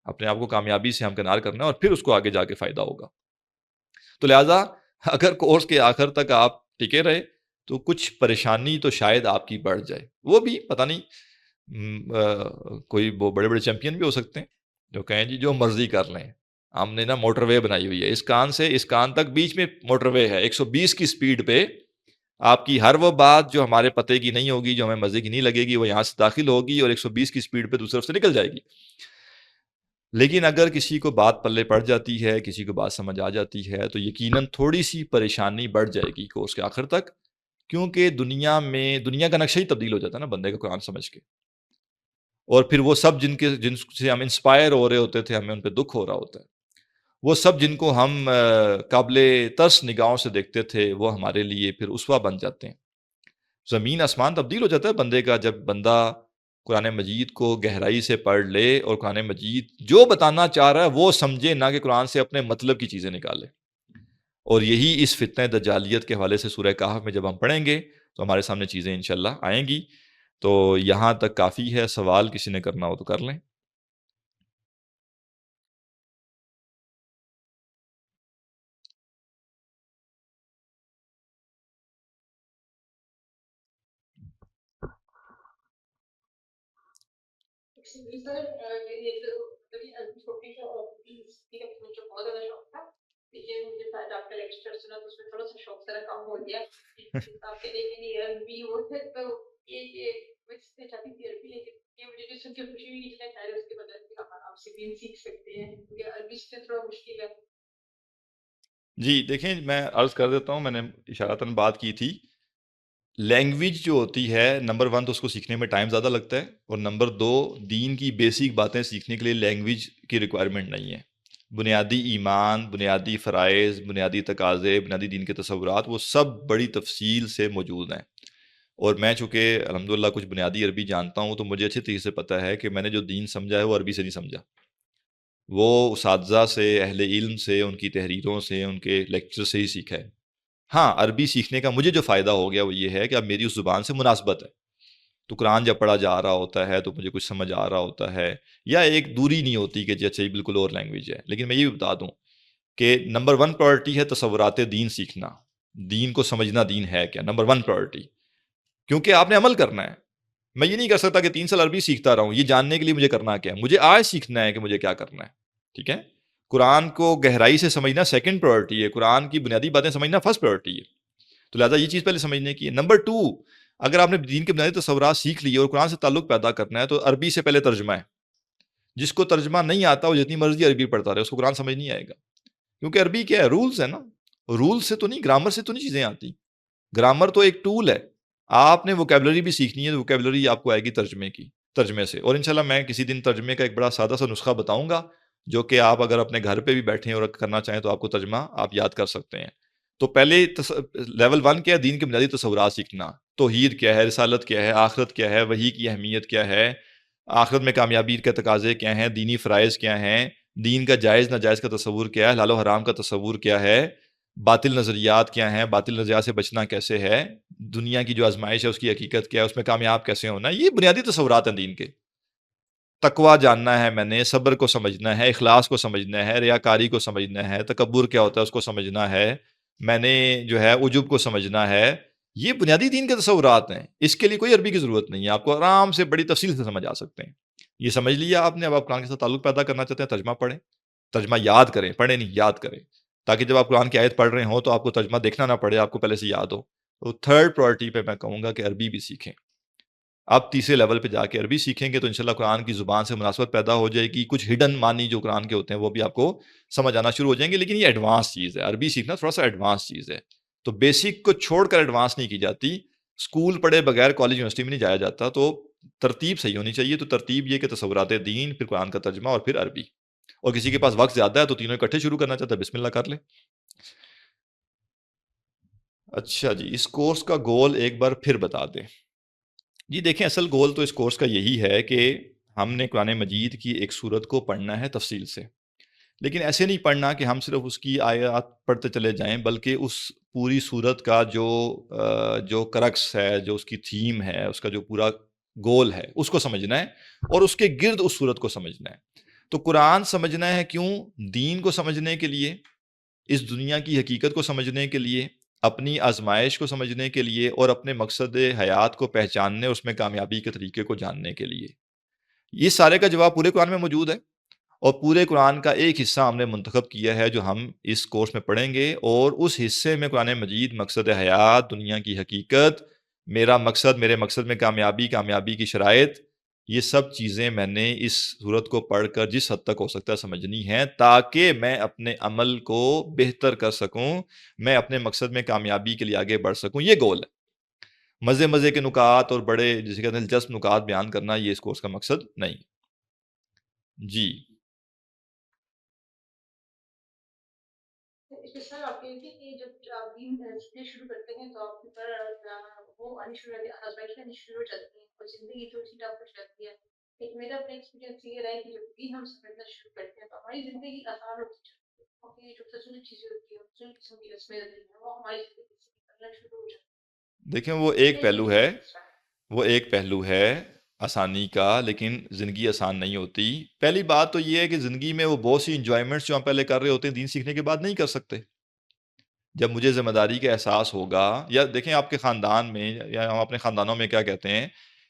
اپنے آپ کو کامیابی سے ہمکنار کرنا ہے، اور پھر اس کو آگے جا کے فائدہ ہوگا۔ تو لہٰذا اگر کورس کے آخر تک آپ ٹکے رہے تو کچھ پریشانی تو شاید آپ کی بڑھ جائے، وہ بھی پتہ نہیں، کوئی وہ بڑے بڑے چیمپئن بھی ہو سکتے ہیں جو کہیں جی جو مرضی کر لیں، ہم نے نا موٹر وے بنائی ہوئی ہے، اس کان سے اس کان تک بیچ میں موٹر وے ہے، 120 کی سپیڈ پہ آپ کی ہر وہ بات جو ہمارے پتے کی نہیں ہوگی، جو ہمیں مزے کی نہیں لگے گی، وہ یہاں سے داخل ہوگی اور 120 کی سپیڈ پہ دوسری طرف سے نکل جائے گی۔ لیکن اگر کسی کو بات پلے پڑ جاتی ہے، کسی کو بات سمجھ آ جاتی ہے، تو یقیناً تھوڑی سی پریشانی بڑھ جائے گی کورس کے آخر تک، کیونکہ دنیا کا نقشہ ہی تبدیل ہو جاتا ہے نا بندے کا قرآن سمجھ کے، اور پھر وہ سب جن سے ہم انسپائر ہو رہے ہوتے تھے، ہمیں ان پہ دکھ ہو رہا ہوتا ہے، وہ سب جن کو ہم قابل ترس نگاہوں سے دیکھتے تھے، وہ ہمارے لیے پھر اسوہ بن جاتے ہیں۔ زمین آسمان تبدیل ہو جاتا ہے بندے کا جب بندہ قرآن مجید کو گہرائی سے پڑھ لے اور قرآن مجید جو بتانا چاہ رہا ہے وہ سمجھے، نہ کہ قرآن سے اپنے مطلب کی چیزیں نکالے۔ اور یہی اس فتنہ دجالیت کے حوالے سے سورہ کہف میں جب ہم پڑھیں گے تو ہمارے سامنے چیزیں انشاءاللہ آئیں گی۔ تو یہاں تک کافی ہے، سوال کسی نے کرنا ہو تو کر لیں۔ جی دیکھیں، میں عرض کر دیتا ہوں، میں نے اشارتاً بات کی تھی، لینگویج جو ہوتی ہے نمبر 1 تو اس کو سیکھنے میں ٹائم زیادہ لگتا ہے، اور نمبر 2 دین کی بیسک باتیں سیکھنے کے لیے لینگویج کی ریکوائرمنٹ نہیں ہے۔ بنیادی ایمان، بنیادی فرائض، بنیادی تقاضے، بنیادی دین کے تصورات، وہ سب بڑی تفصیل سے موجود ہیں۔ اور میں چونکہ الحمدللہ کچھ بنیادی عربی جانتا ہوں، تو مجھے اچھی طریقے سے پتہ ہے کہ میں نے جو دین سمجھا ہے وہ عربی سے نہیں سمجھا، وہ اساتذہ سے، اہل علم سے، ان کی تحریروں سے، ان کے لیکچر سے ہی سیکھا ہے۔ ہاں، عربی سیکھنے کا مجھے جو فائدہ ہو گیا وہ یہ ہے کہ اب میری اس زبان سے مناسبت ہے، تو قرآن جب پڑھا جا رہا ہوتا ہے تو مجھے کچھ سمجھ آ رہا ہوتا ہے، یا ایک دوری نہیں ہوتی کہ جی اچھا یہ بالکل اور لینگویج ہے۔ لیکن میں یہ بھی بتا دوں کہ نمبر 1 پرائرٹی ہے تصورات دین سیکھنا، دین کو سمجھنا، دین ہے کیا، نمبر 1 پرائرٹی، کیونکہ آپ نے عمل کرنا ہے۔ میں یہ نہیں کر سکتا کہ 3 سال عربی سیکھتا رہوں، یہ جاننے کے لیے مجھے کرنا کیا ہے، مجھے آج سیکھنا ہے کہ مجھے کیا کرنا ہے، ٹھیک ہے؟ قرآن کو گہرائی سے سمجھنا سیکنڈ پرائرٹی ہے، قرآن کی بنیادی باتیں سمجھنا فرسٹ پرائرٹی ہے۔ تو لہٰذا یہ چیز پہلے سمجھنے کی ہے۔ نمبر 2، اگر آپ نے دین کے بنیادی تصورات سیکھ لیے اور قرآن سے تعلق پیدا کرنا ہے تو عربی سے پہلے ترجمہ ہے۔ جس کو ترجمہ نہیں آتا وہ جتنی مرضی عربی پڑھتا رہے، اس کو قرآن سمجھ نہیں آئے گا، کیونکہ عربی کیا ہے، رولز ہے نا، رول سے تو نہیں، گرامر سے تو نہیں چیزیں آتی، گرامر تو ایک ٹول ہے۔ آپ نے ووکیبلری بھی سیکھنی ہے، تو ووکیبلری آپ کو آئے گی ترجمے سے، اور انشاءاللہ میں کسی دن ترجمے کا ایک بڑا سادہ سا نسخہ بتاؤں گا، جو کہ آپ اگر اپنے گھر پہ بھی بیٹھیں اور کرنا چاہیں تو آپ کو ترجمہ آپ یاد کر سکتے ہیں۔ تو پہلے لیول 1 کیا ہے، دین کے بنیادی تصورات سیکھنا، توحید کیا ہے، رسالت کیا ہے، آخرت کیا ہے، وحی کی اہمیت کیا ہے، آخرت میں کامیابی کے تقاضے کیا ہیں، دینی فرائض کیا ہیں، دین کا جائز ناجائز کا تصور کیا ہے، حلال و حرام کا تصور کیا ہے، باطل نظریات کیا ہیں، باطل نظریات سے بچنا کیسے ہے، دنیا کی جو آزمائش ہے اس کی حقیقت کیا ہے، اس میں کامیاب کیسے ہونا ہے، یہ بنیادی تصورات ہیں دین کے۔ تقویٰ جاننا ہے، میں نے صبر کو سمجھنا ہے، اخلاص کو سمجھنا ہے، ریاکاری کو سمجھنا ہے، تکبر کیا ہوتا ہے اس کو سمجھنا ہے، میں نے جو ہے عجب کو سمجھنا ہے، یہ بنیادی دین کے تصورات ہیں۔ اس کے لیے کوئی عربی کی ضرورت نہیں ہے، آپ کو آرام سے بڑی تفصیل سے سمجھ آ سکتے ہیں۔ یہ سمجھ لیا آپ نے، اب آپ قرآن کے ساتھ تعلق پیدا کرنا چاہتے ہیں، ترجمہ پڑھیں، ترجمہ یاد کریں، پڑھیں نہیں یاد کریں، تاکہ جب آپ قرآن کی آیت پڑھ رہے ہوں تو آپ کو ترجمہ دیکھنا نہ پڑے، آپ کو پہلے سے یاد ہو۔ تو تھرڈ پرائرٹی پہ میں کہوں گا کہ عربی بھی سیکھیں۔ آپ تیسرے لیول پہ جا کے عربی سیکھیں گے تو انشاءاللہ قرآن کی زبان سے مناسبت پیدا ہو جائے گی، کچھ ہڈن معنی جو قرآن کے ہوتے ہیں وہ بھی آپ کو سمجھ آنا شروع ہو جائیں گے، لیکن یہ ایڈوانس چیز ہے، عربی سیکھنا تھوڑا سا ایڈوانس چیز ہے، تو بیسک کو چھوڑ کر ایڈوانس نہیں کی جاتی، اسکول پڑھے بغیر کالج یونیورسٹی میں نہیں جایا جاتا، تو ترتیب صحیح ہونی چاہیے۔ تو ترتیب یہ کہ تصورات دین، پھر قرآن کا ترجمہ، اور پھر عربی، اور کسی کے پاس وقت زیادہ ہے تو تینوں اکٹھے شروع کرنا چاہتا ہے، بسم اللہ کر لیں۔ اچھا جی، اس کورس کا گول ایک بار پھر بتا دیں۔ جی دیکھیں، اصل گول تو اس کورس کا یہی ہے کہ ہم نے قرآن مجید کی ایک سورت کو پڑھنا ہے تفصیل سے، لیکن ایسے نہیں پڑھنا کہ ہم صرف اس کی آیات پڑھتے چلے جائیں، بلکہ اس پوری صورت کا جو کرکس ہے، جو اس کی تھیم ہے، اس کا جو پورا گول ہے، اس کو سمجھنا ہے اور اس کے گرد اس صورت کو سمجھنا ہے۔ تو قرآن سمجھنا ہے کیوں؟ دین کو سمجھنے کے لیے، اس دنیا کی حقیقت کو سمجھنے کے لیے، اپنی آزمائش کو سمجھنے کے لیے اور اپنے مقصد حیات کو پہچاننے، اس میں کامیابی کے طریقے کو جاننے کے لیے۔ یہ سارے کا جواب پورے قرآن میں موجود ہے، اور پورے قرآن کا ایک حصہ ہم نے منتخب کیا ہے جو ہم اس کورس میں پڑھیں گے، اور اس حصے میں قرآن مجید، مقصد حیات، دنیا کی حقیقت، میرا مقصد، میرے مقصد میں کامیابی، کامیابی کی شرائط، یہ سب چیزیں میں نے اس صورت کو پڑھ کر جس حد تک ہو سکتا ہے سمجھنی ہیں، تاکہ میں اپنے عمل کو بہتر کر سکوں، میں اپنے مقصد میں کامیابی کے لیے آگے بڑھ سکوں۔ یہ گول ہے۔ مزے مزے کے نکات اور بڑے جسے کہتے ہیں دلچسپ نکات بیان کرنا، یہ اس کورس کا مقصد نہیں۔ جی سر آپ کہتے ہیں کہ جب آپ دین سیکھنا شروع کرتے ہیں تو آپ کے اوپر وہ آنی شروع ہوتی ہے، آزمائشیں آنی شروع ہو جاتی ہیں اور زندگی تھوڑی سی ٹف ہو جاتی ہے۔ لیکن میرا اپنا ایکسپیرینس یہ رہا ہے کہ جب دین ہم سمجھنا شروع کرتے ہیں تو ہماری زندگی آسان ہوتی جاتی ہے، کیونکہ جو فضول چیزیں ہوتی ہیں، فضول قسم کی رسمیں ہوتی ہیں، وہ ہماری زندگی سے نکلنا شروع ہو جاتی دیکھیں، وہ ایک ہیں۔ پہلو ہے، وہ ایک پہلو ہے آسانی کا، لیکن زندگی آسان نہیں ہوتی۔ پہلی بات تو یہ ہے کہ زندگی میں وہ بہت سی انجوائمنٹس جو ہم پہلے کر رہے ہوتے ہیں دین سیکھنے کے بعد نہیں کر سکتے۔ جب مجھے ذمہ داری کا احساس ہوگا، یا دیکھیں آپ کے خاندان میں یا ہم اپنے خاندانوں میں کیا کہتے ہیں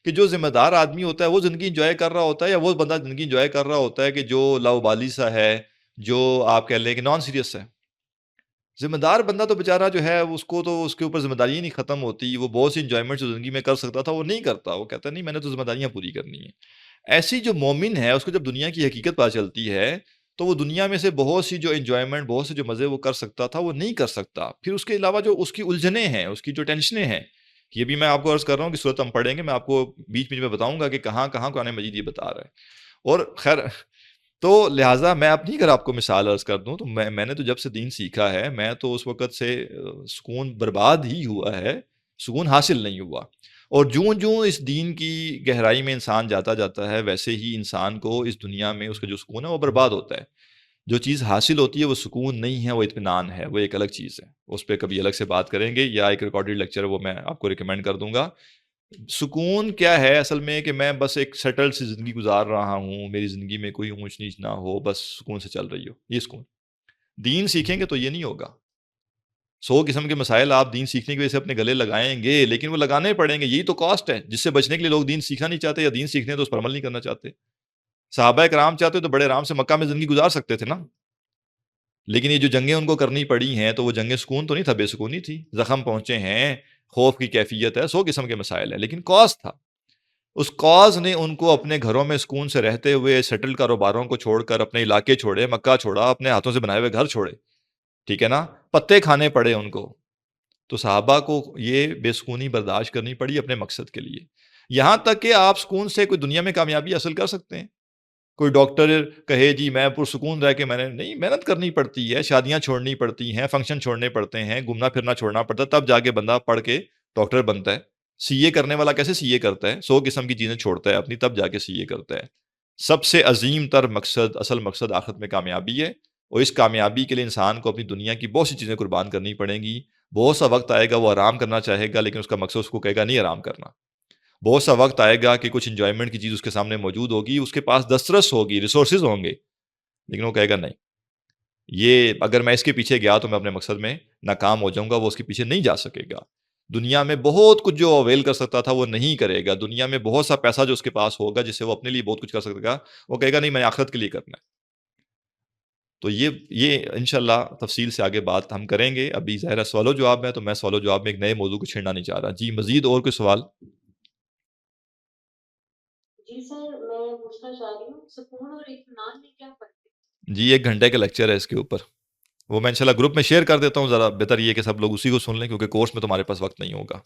کہ جو ذمہ دار آدمی ہوتا ہے وہ زندگی انجوائے کر رہا ہوتا ہے، یا وہ بندہ زندگی انجوائے کر رہا ہوتا ہے کہ جو لاؤبالی سا ہے، جو آپ کہہ لیں کہ نان سیریس ہے۔ ذمہ دار بندہ تو بیچارہ جو ہے اس کو تو اس کے اوپر ذمہ داری ہی نہیں ختم ہوتی، وہ بہت سی انجوائمنٹ جو زندگی میں کر سکتا تھا وہ نہیں کرتا، وہ کہتا ہے نہیں، میں نے تو ذمہ داریاں پوری کرنی ہیں۔ ایسی جو مومن ہے اس کو جب دنیا کی حقیقت پتہ چلتی ہے تو وہ دنیا میں سے بہت سی جو انجوائمنٹ، بہت سے جو مزے وہ کر سکتا تھا وہ نہیں کر سکتا۔ پھر اس کے علاوہ جو اس کی الجھنیں ہیں، اس کی جو ٹینشنیں ہیں، یہ بھی میں آپ کو عرض کر رہا ہوں کہ صورت ہم پڑھیں گے، میں آپ کو بیچ بیچ میں بتاؤں گا کہ کہاں کہاں قرآن مجید یہ بتا رہا ہے۔ اور خیر، تو لہٰذا میں اپنی اگر آپ کو مثال عرض کر دوں تو میں نے تو جب سے دین سیکھا ہے، میں تو اس وقت سے سکون برباد ہی ہوا ہے، سکون حاصل نہیں ہوا۔ اور جوں جوں اس دین کی گہرائی میں انسان جاتا جاتا ہے، ویسے ہی انسان کو اس دنیا میں اس کا جو سکون ہے وہ برباد ہوتا ہے۔ جو چیز حاصل ہوتی ہے وہ سکون نہیں ہے، وہ اطمینان ہے، وہ ایک الگ چیز ہے۔ اس پہ کبھی الگ سے بات کریں گے، یا ایک ریکارڈڈ لیکچر وہ میں آپ کو ریکمینڈ کر دوں گا۔ سکون کیا ہے اصل میں؟ کہ میں بس ایک سیٹل سی زندگی گزار رہا ہوں، میری زندگی میں کوئی اونچ نیچ نہ ہو، بس سکون سے چل رہی ہو، یہ سکون۔ دین سیکھیں گے تو یہ نہیں ہوگا۔ 100 قسم کے مسائل آپ دین سیکھنے کی وجہ سے اپنے گلے لگائیں گے، لیکن وہ لگانے پڑیں گے، یہی تو کاسٹ ہے جس سے بچنے کے لیے لوگ دین سیکھنا نہیں چاہتے، یا دین سیکھنے ہیں تو اس پر عمل نہیں کرنا چاہتے۔ صحابہ کرام چاہتے تو بڑے آرام سے مکہ میں زندگی گزار سکتے تھے نا، لیکن یہ جو جنگیں ان کو کرنی پڑی ہیں تو وہ جنگیں سکون تو نہیں تھا، بے سکونی تھی، زخم پہنچے ہیں، خوف کی کیفیت ہے، 100 قسم کے مسائل ہیں، لیکن کاسٹ تھا۔ اس کاز نے ان کو اپنے گھروں میں سکون سے رہتے ہوئے، سیٹل کاروباروں کو چھوڑ کر اپنے علاقے چھوڑے، مکہ چھوڑا، اپنے ہاتھوں سے بنائے ہوئے گھر چھوڑے، ٹھیک ہے نا، پتے کھانے پڑے ان کو۔ تو صحابہ کو یہ بے سکونی برداشت کرنی پڑی اپنے مقصد کے لیے۔ یہاں تک کہ آپ سکون سے کوئی دنیا میں کامیابی حاصل کر سکتے ہیں۔ کوئی ڈاکٹر کہے جی میں پرسکون رہ کے، میں نے نہیں، محنت کرنی پڑتی ہے، شادیاں چھوڑنی پڑتی ہیں، فنکشن چھوڑنے پڑتے ہیں، گھومنا پھرنا چھوڑنا پڑتا ہے، تب جا کے بندہ پڑھ کے ڈاکٹر بنتا ہے۔ سی اے کرنے والا کیسے سی اے کرتا ہے؟ 100 قسم کی چیزیں چھوڑتا ہے اپنی، تب جا کے سی اے کرتا ہے۔ سب سے عظیم تر مقصد، اصل مقصد آخرت میں کامیابی ہے، اور اس کامیابی کے لیے انسان کو اپنی دنیا کی بہت سی چیزیں قربان کرنی پڑیں گی۔ بہت سا وقت آئے گا وہ آرام کرنا چاہے گا، لیکن اس کا مقصد اس کو کہے گا نہیں آرام کرنا۔ بہت سا وقت آئے گا کہ کچھ انجوائمنٹ کی چیز اس کے سامنے موجود ہوگی، اس کے پاس دسترس ہوگی، ریسورسز ہوں گے، لیکن وہ کہے گا نہیں، یہ اگر میں اس کے پیچھے گیا تو میں اپنے مقصد میں ناکام ہو جاؤں گا، وہ اس کے پیچھے نہیں جا سکے گا۔ دنیا میں بہت کچھ جو اویل کر سکتا تھا وہ نہیں کرے گا، دنیا میں بہت سا پیسہ جو اس کے پاس ہوگا جس سے وہ اپنے لیے بہت کچھ کر سکے گا، وہ کہے گا نہیں، میں نے آخرت کے لیے کرنا ہے۔ تو یہ انشاءاللہ تفصیل سے آگے بات ہم کریں گے۔ ابھی ظاہر ہے سوال و جواب میں، تو میں سوال و جواب میں ایک نئے موضوع کو چھیڑنا نہیں چاہ رہا۔ جی مزید اور کوئی سوال؟ جی سر، میں پوچھنا چاہ رہی ہوں سکون اور اطمینان میں کیا فرق ہے؟ جی 1 گھنٹے کا لیکچر ہے اس کے اوپر، وہ میں انشاءاللہ گروپ میں شیئر کر دیتا ہوں، ذرا بہتر یہ ہے کہ سب لوگ اسی کو سن لیں، کیونکہ کورس میں تمہارے پاس وقت نہیں ہوگا۔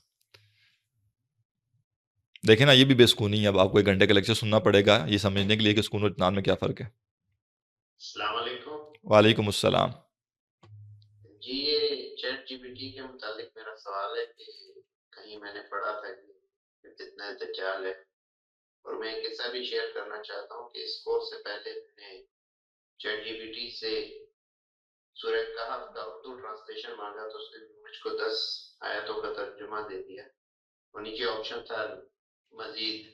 دیکھیں نا، یہ بھی بے سکونی ہے، اب آپ کو 1 گھنٹے کا لیکچر سننا پڑے گا یہ سمجھنے کے لیے کہ سکون اور اطمینان میں کیا فرق ہے۔ السلام علیکم۔ وعلیکم السلام۔ جی یہ چیٹ جی پی ٹی کے متعلق میرا سوال ہے کہ کہیں میں نے پڑھا تھا کہ فتنہ دجال ہے، اور میں ایک قصہ بھی شیئر کرنا چاہتا ہوں کہ اس کورس سے پہلے میں نے چیٹ جی پی ٹی سے سورہ کہف کا اردو ٹرانسلیشن مانگا تو اس نے مجھ کو 10 آیتوں کا ترجمہ دے دیا، اور نیچے آپشن تھا مزید،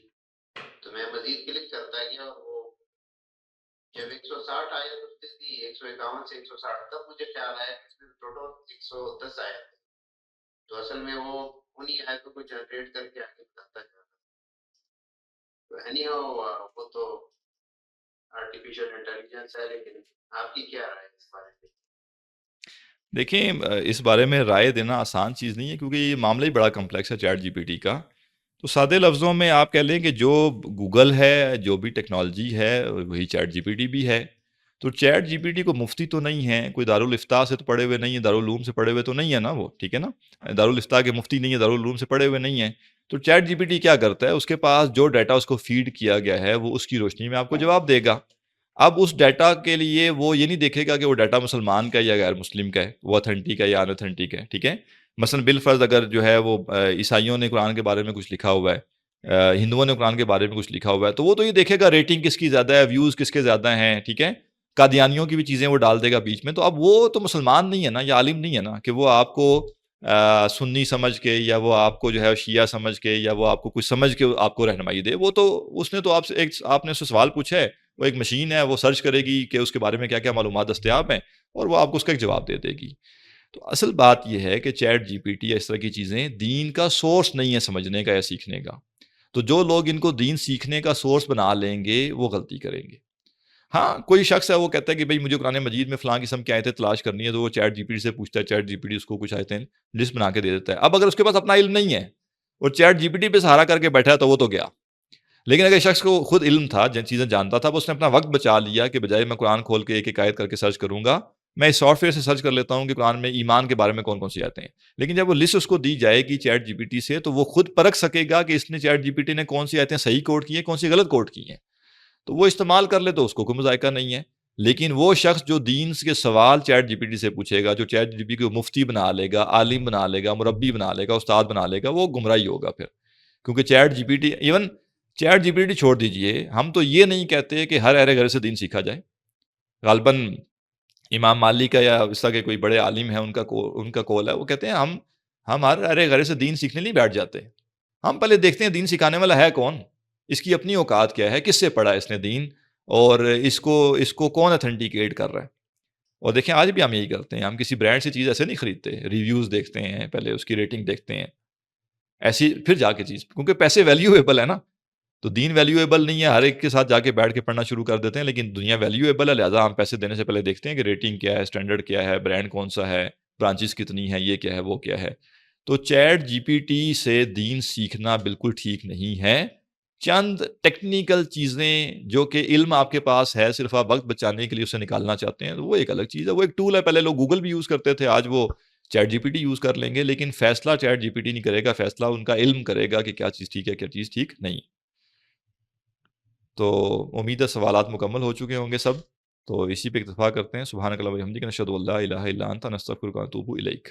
تو میں مزید کلک کرتا گیا، اور وہ جب 160 آیت اس نے دی، 151 سے 160، تب مجھے خیال آیا کہ اس میں ٹوٹل 110 آیت، تو اصل میں وہ انہی آیتوں کو جنریٹ کر کے آگے بتاتا جا رہا ہے۔ تو اینی ہاؤ وہ تو آرٹیفیشل انٹیلیجنس ہے، لیکن آپ کی کیا رائے ہے اس بارے میں؟ دیکھیں اس بارے میں رائے دینا آسان چیز نہیں ہے، کیونکہ یہ معاملہ ہی بڑا کمپلیکس ہے چیٹ جی پی ٹی کا۔ تو سادے لفظوں میں آپ کہہ لیں کہ جو گوگل ہے، جو بھی ٹیکنالوجی ہے، وہی چیٹ جی پی ٹی بھی ہے۔ تو چیٹ جی پی ٹی کو مفتی تو نہیں ہے، کوئی دارالفتاح سے تو پڑھے ہوئے نہیں ہے، دارالعلوم سے پڑھے ہوئے تو نہیں ہے نا وہ، ٹھیک ہے نا، دارالفتاح کے مفتی نہیں ہے، دارالعلوم سے پڑھے ہوئے نہیں ہیں۔ تو چیٹ جی پی ٹی کیا کرتا ہے، اس کے پاس جو ڈیٹا اس کو فیڈ کیا گیا ہے وہ اس کی روشنی میں آپ کو جواب دے گا۔ اب اس ڈیٹا کے لیے وہ یہ نہیں دیکھے گا کہ وہ ڈیٹا مسلمان کا ہے یا غیر مسلم کا ہے، وہ اتھینٹک ہے یا ان اتھینٹک ہے، ٹھیک ہے۔ مثلا بالفرض اگر جو ہے وہ عیسائیوں نے قرآن کے بارے میں کچھ لکھا ہوا ہے، ہندوؤں نے قرآن کے بارے میں کچھ لکھا ہوا ہے، تو وہ تو یہ دیکھے گا ریٹنگ کس کی زیادہ ہے، ویوز کس کے زیادہ ہیں، ٹھیک ہے۔ قادیانیوں کی بھی چیزیں وہ ڈال دے گا بیچ میں، تو اب وہ تو مسلمان نہیں ہے نا، یا عالم نہیں ہے نا، کہ وہ آپ کو سنی سمجھ کے، یا وہ آپ کو جو ہے شیعہ سمجھ کے، یا وہ آپ کو کچھ سمجھ کے آپ کو رہنمائی دے۔ وہ تو اس نے تو آپ سے آپ نے اس سے سوال پوچھا ہے، وہ ایک مشین ہے، وہ سرچ کرے گی کہ اس کے بارے میں کیا کیا معلومات دستیاب ہیں، اور وہ آپ کو اس کا ایک جواب دے دے گی۔ تو اصل بات یہ ہے کہ چیٹ جی پی ٹی یا اس طرح کی چیزیں دین کا سورس نہیں ہے سمجھنے کا یا سیکھنے کا۔ تو جو لوگ ان کو دین سیکھنے کا سورس بنا لیں گے وہ غلطی کریں گے۔ ہاں کوئی شخص ہے وہ کہتا ہے کہ بھئی مجھے قرآن مجید میں فلاں قسم کی آیتیں تلاش کرنی ہے، تو وہ چیٹ جی پی ٹی سے پوچھتا ہے، چیٹ جی پی ٹی اس کو کچھ آیتیں لسٹ بنا کے دے دیتا ہے۔ اب اگر اس کے پاس اپنا علم نہیں ہے اور چیٹ جی پی ٹی پہ سہارا کر کے بیٹھا ہے تو وہ تو گیا۔ لیکن اگر شخص کو خود علم تھا، جن چیزیں جانتا تھا، وہ اس نے اپنا وقت بچا لیا کہ بجائے میں قرآن کھول کے ایک ایک آیت کر کے سرچ کروں گا، میں اس سافٹ ویئر سے سرچ کر لیتا ہوں کہ قرآن میں ایمان کے بارے میں کون کون سی آیتیں ہیں۔ لیکن جب وہ لسٹ اس کو دی جائے گی چیٹ جی پی ٹی سے، تو وہ خود پرکھ سکے گا کہ اس نے چیٹ جی پی ٹی نے کون سی آیتیں صحیح کوٹ کی ہیں، کون سی غلط کوٹ کی ہیں۔ تو وہ استعمال کر لے تو اس کو کوئی مذائقہ نہیں ہے۔ لیکن وہ شخص جو دین کے سوال چیٹ جی پی ٹی سے پوچھے گا، جو چیٹ جی پی ٹی کو مفتی بنا لے گا، عالم بنا لے گا، مربی بنا لے گا، استاد بنا لے گا، وہ گمراہی ہوگا پھر۔ کیونکہ chat G P T, even chat G P T چھوڑ دیجئے، ہم تو یہ نہیں کہتے کہ ہر ارے گھر سے دین سیکھا جائے۔ غالباً امام مالک کا یا اس طرح کے کوئی بڑے عالم ہیں، ان کا قول ہے، وہ کہتے ہیں ہم ہر ارے گھر سے دین سیکھنے نہیں بیٹھ جاتے، ہم پہلے دیکھتے ہیں دین سکھانے والا ہے کون، اس کی اپنی اوقات کیا ہے، کس سے پڑھا اس نے دین، اور اس کو کون اتھینٹیکیٹ کر رہا ہے۔ اور دیکھیں آج بھی ہم یہی کرتے ہیں، ہم کسی برانڈ سے چیز ایسے نہیں خریدتے، ریویوز دیکھتے ہیں، پہلے اس کی ریٹنگ دیکھتے ہیں، ایسی پھر جا کے چیز، کیونکہ پیسے ویلیویبل ہے نا۔ تو دین ویلیویبل نہیں ہے، ہر ایک کے ساتھ جا کے بیٹھ کے پڑھنا شروع کر دیتے ہیں، لیکن دنیا ویلیویبل ہے، لہٰذا ہم پیسے دینے سے پہلے دیکھتے ہیں کہ ریٹنگ کیا ہے، اسٹینڈرڈ کیا ہے، برانڈ کون سا ہے، برانچز کتنی ہیں، یہ کیا ہے، وہ کیا ہے۔ تو چیٹ جی پی ٹی سے دین سیکھنا بالکل ٹھیک نہیں ہے۔ چند ٹیکنیکل چیزیں جو کہ علم آپ کے پاس ہے، صرف آپ وقت بچانے کے لیے اسے نکالنا چاہتے ہیں، تو وہ ایک الگ چیز ہے، وہ ایک ٹول ہے۔ پہلے لوگ گوگل بھی یوز کرتے تھے، آج وہ chat G P T use کر لیں گے، لیکن فیصلہ چیٹ جی پی ٹی نہیں کرے گا، فیصلہ ان کا علم کرے گا کہ کیا چیز ٹھیک ہے، کیا چیز ٹھیک نہیں۔ تو امید ہے سوالات مکمل ہو چکے ہوں گے سب، تو اسی پہ اکتفا کرتے ہیں۔ سبحانک اللہم و بحمدک، نشہد ان لا الہ الا انت، نستغفرک و نتوب الیک۔